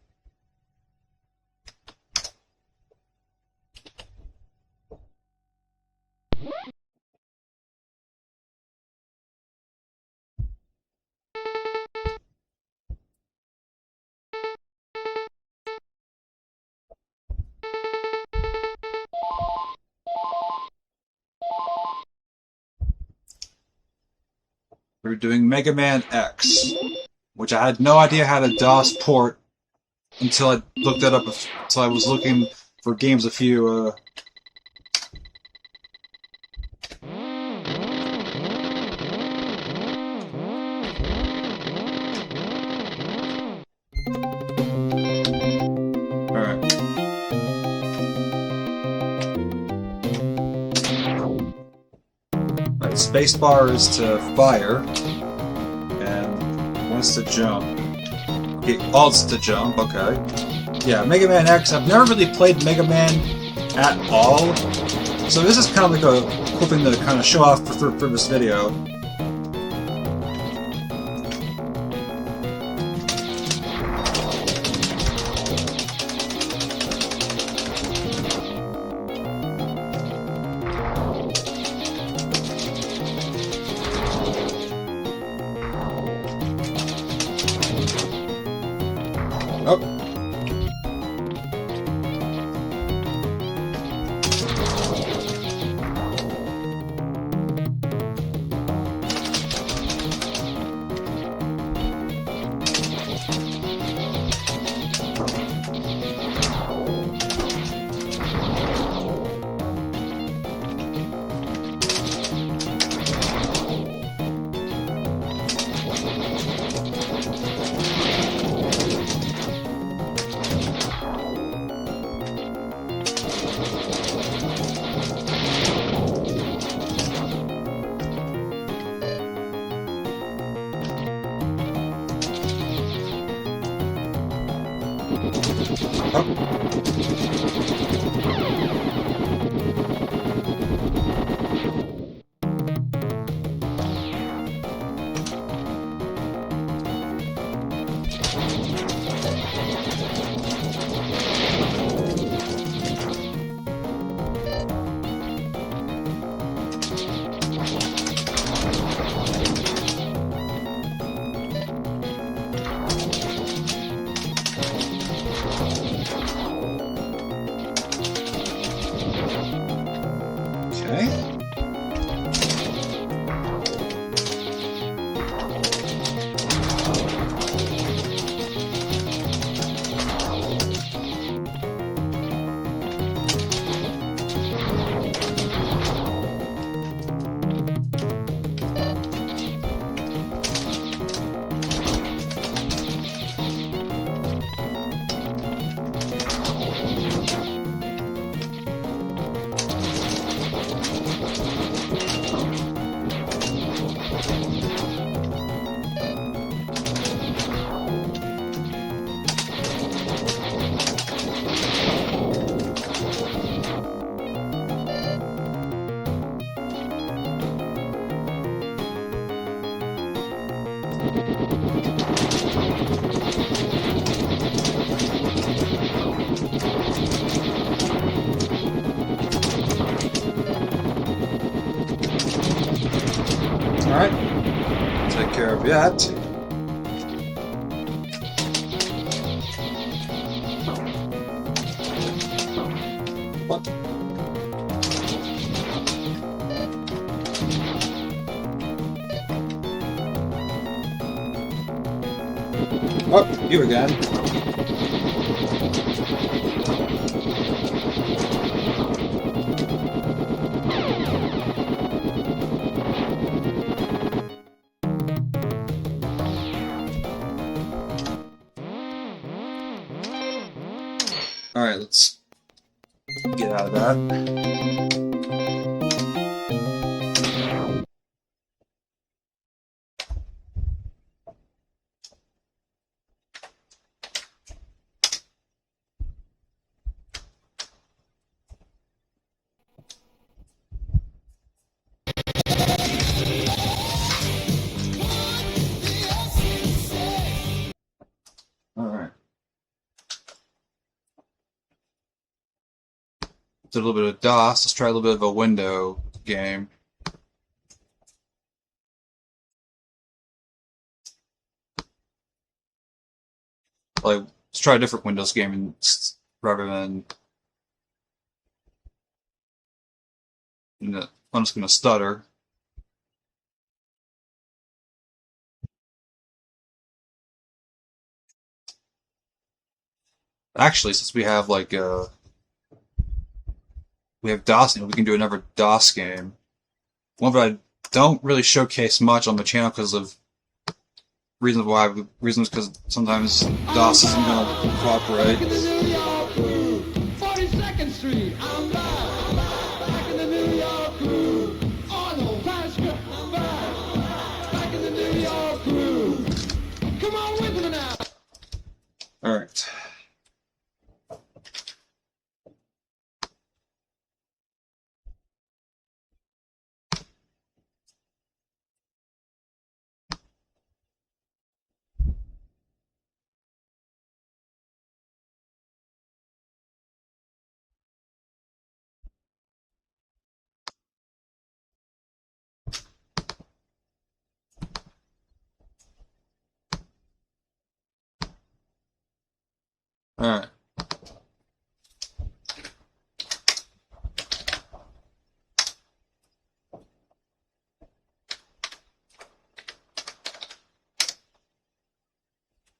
We're doing Mega Man X, which I had no idea how to DOS port until I looked that up. Until I was looking for games a few. Alright. Right, spacebar is to fire, That's to jump. Okay, alt's to jump, okay. Yeah, Mega Man X, I've never really played Mega Man at all. So this is kind of like a cool thing to kind of show off for this video. Oh. Alright, take care of that. What? Oh, you again. Alright, let's get out of that. Alright. Did a little bit of DOS. Let's try a little bit of a window game. Like, let's try a different Windows game rather than. I'm just gonna stutter. Actually, since we have like we have DOS, we can do another DOS game. One that I don't really showcase much on the channel because of reasons because sometimes DOS isn't gonna cooperate. 42nd Street, I'm back. Back in the New York groove. On the Pasco, back. Back in the New York groove. Alright. Alright.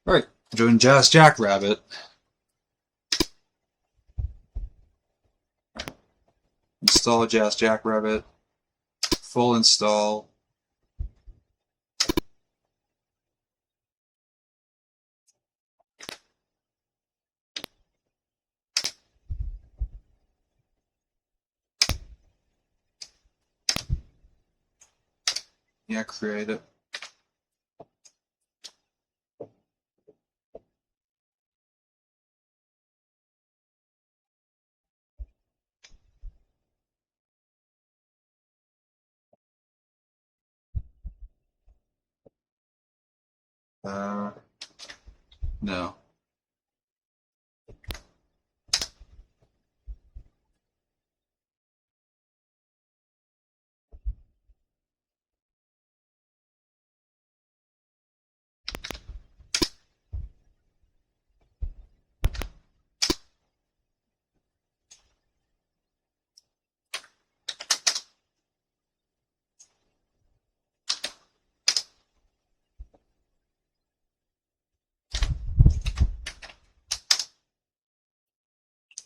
Alright, doing Jazz Jackrabbit. Install Jazz Jackrabbit. Full install. Yeah, create it. No.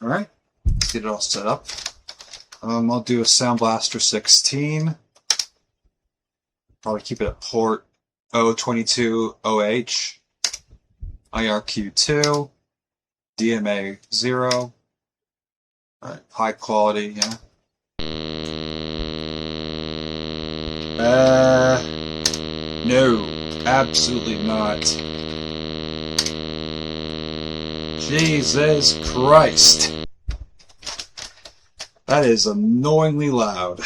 Alright, let's get it all set up. I'll do a Sound Blaster 16. Probably keep it at port 022OH, IRQ2, DMA 0. Alright, high quality, yeah. No, absolutely not. Jesus Christ. That is annoyingly loud.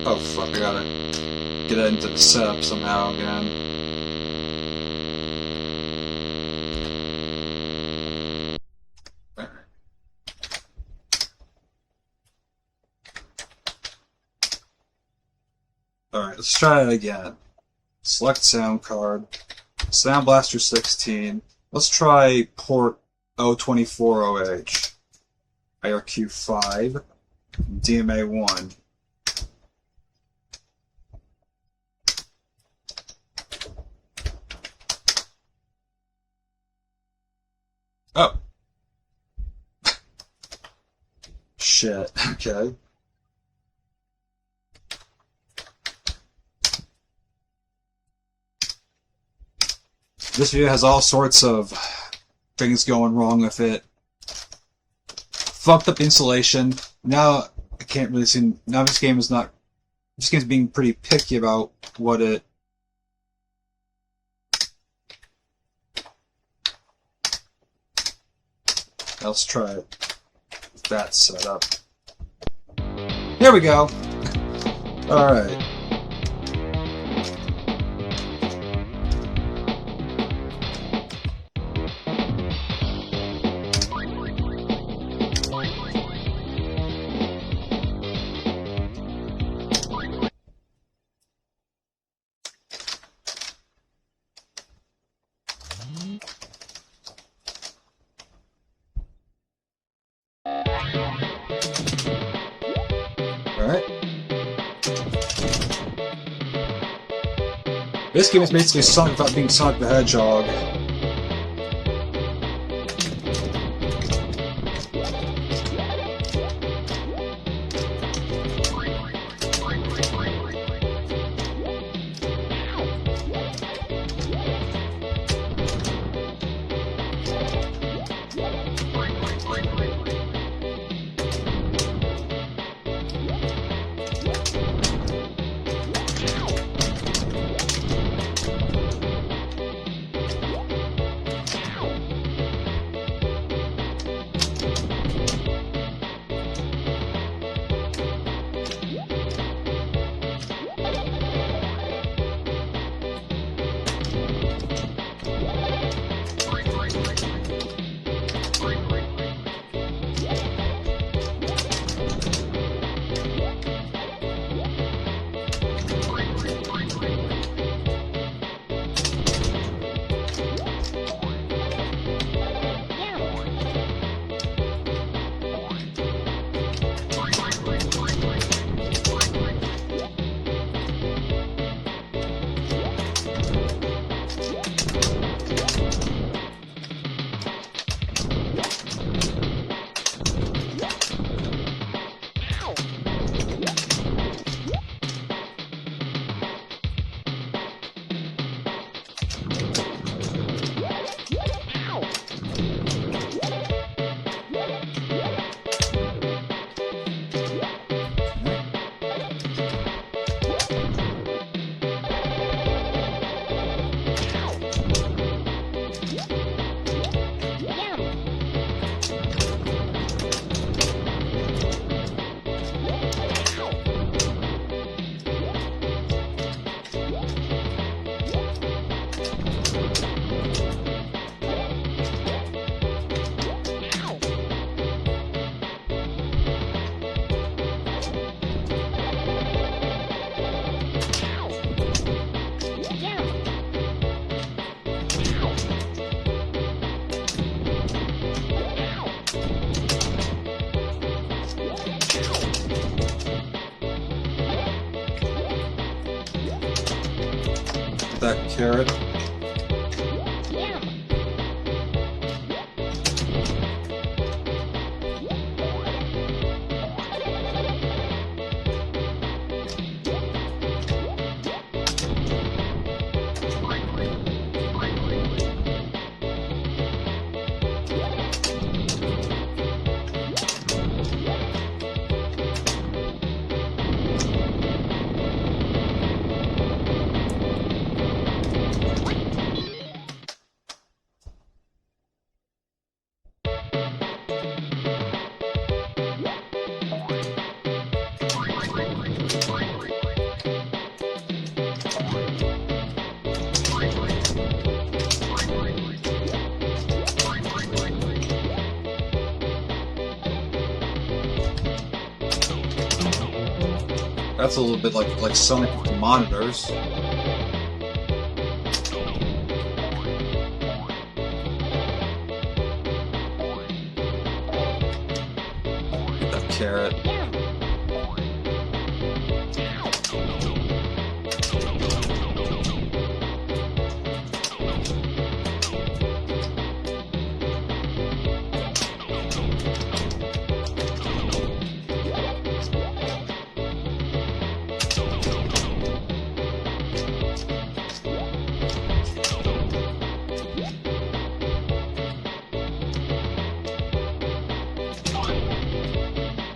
Oh fuck, I gotta get into the setup somehow again. Alright, let's try it again. Select sound card. Sound Blaster 16. Let's try port 024OH. IRQ 5. DMA 1. Oh. Shit. Okay. This video has all sorts of things going wrong with it. Fucked up insulation. Now I can't really see. Now this game is not. This game's being pretty picky about what it. Let's try it. With that set up. Here we go. All right. Alright. This game is basically Sonic without being Sonic the Hedgehog. That carrot. That's a little bit like Sonic with the monitors. Get that carrot.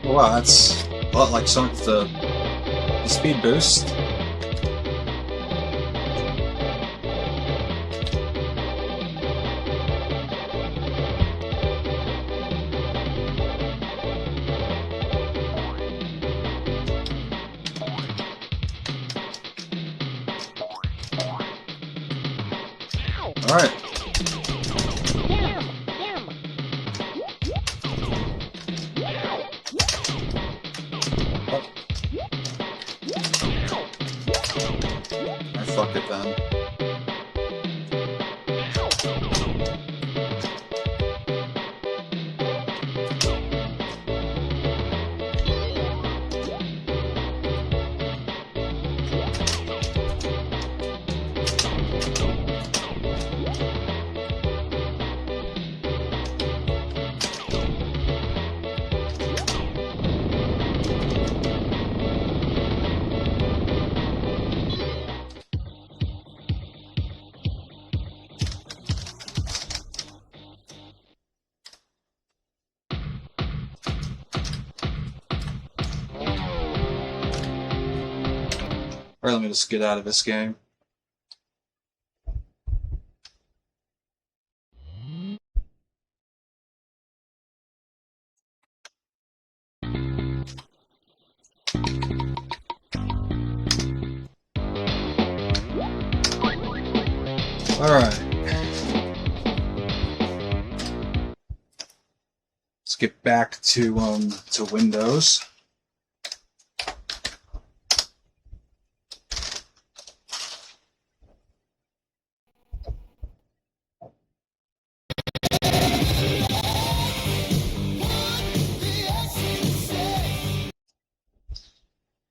Oh, wow, that's a lot like Sonic with the speed boost. Alright. I fucked it then. Alright, let me just get out of this game. Alright. Let's get back to Windows.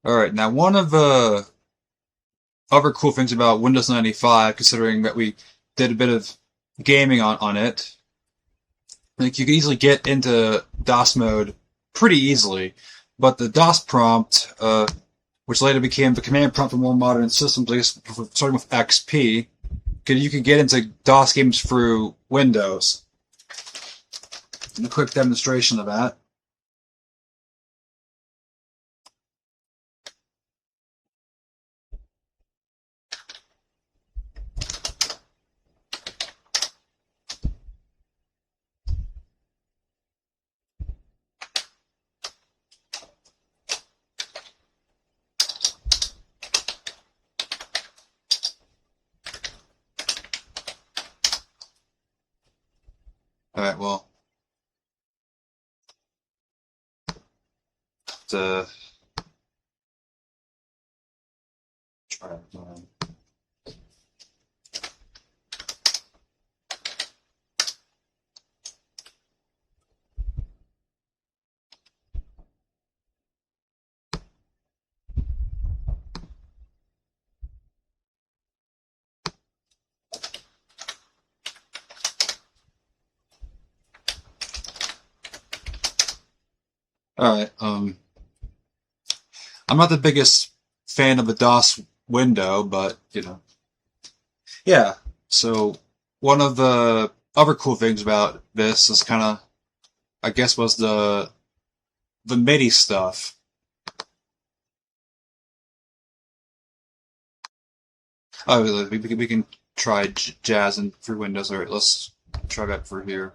Alright, now one of the other cool things about Windows 95, considering that we did a bit of gaming on it, like you can easily get into DOS mode pretty easily, but the DOS prompt, which later became the command prompt for more modern systems, I guess, starting with XP, you could get into DOS games through Windows. And a quick demonstration of that. Alright, well, to try it again. Alright, I'm not the biggest fan of the DOS window, but, you know. Yeah, so one of the other cool things about this is kind of, I guess, was the MIDI stuff. Oh, we can try jazzing through Windows. Alright, let's try that through here.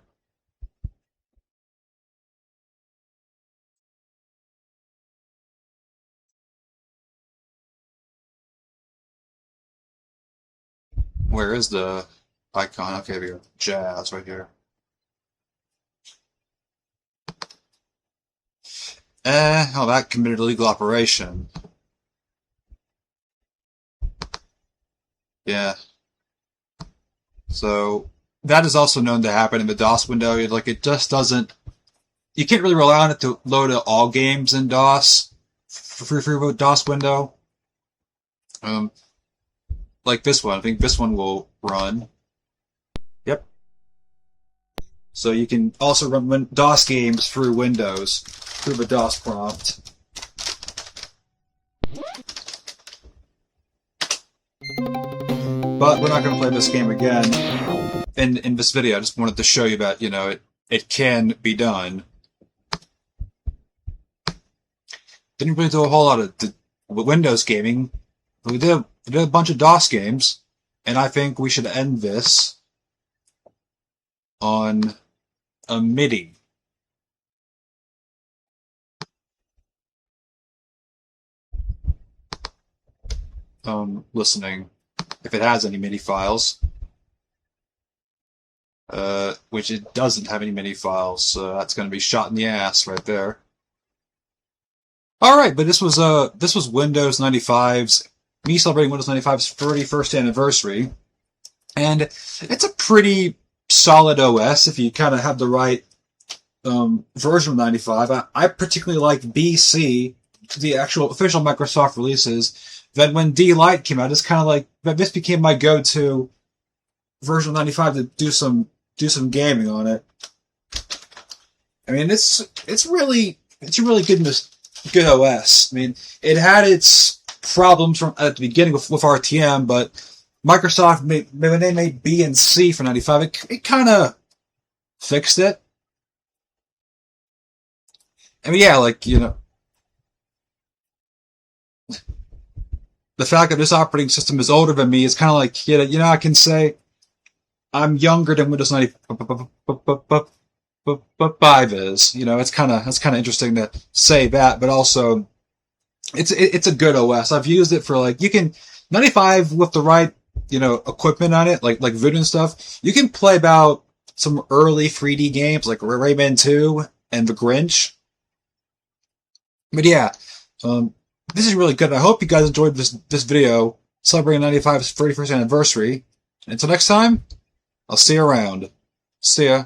Where is the icon? Okay, we go. Jazz right here. Oh, that committed illegal operation. Yeah. So that is also known to happen in the DOS window. Like it just doesn't. You can't really rely on it to load all games in DOS for DOS window. Like this one. I think this one will run. Yep. So you can also run DOS games through Windows through the DOS prompt. But we're not going to play this game again in this video. I just wanted to show you that, you know, it can be done. Didn't really do a whole lot of Windows gaming. We did a bunch of DOS games, and I think we should end this on a MIDI. Listening, if it has any MIDI files, which it doesn't have any MIDI files, so that's going to be shot in the ass right there. All right, but this was Windows 95's me celebrating Windows 95's 31st anniversary, and it's a pretty solid OS if you kind of have the right version of 95. I particularly like BC, the actual official Microsoft releases. Then when Lite came out, it's kind of like this became my go-to version of 95 to do some gaming on it. I mean, it's really good OS. I mean, it had its problems from at the beginning with RTM, but Microsoft when they made B and C for 95, it kind of fixed it. I mean, yeah, like, you know, the fact that this operating system is older than me is kind of like, you know, I can say I'm younger than Windows 95 is. You know, it's kind of interesting to say that, but also it's a good OS. I've used it for, like, you can 95 with the right, you know, equipment on it, like Voodoo and stuff. You can play about some early 3D games like Rayman 2 and The Grinch. But yeah, this is really good. I hope you guys enjoyed this video celebrating 95's 31st anniversary. Until next time, I'll see you around. See ya.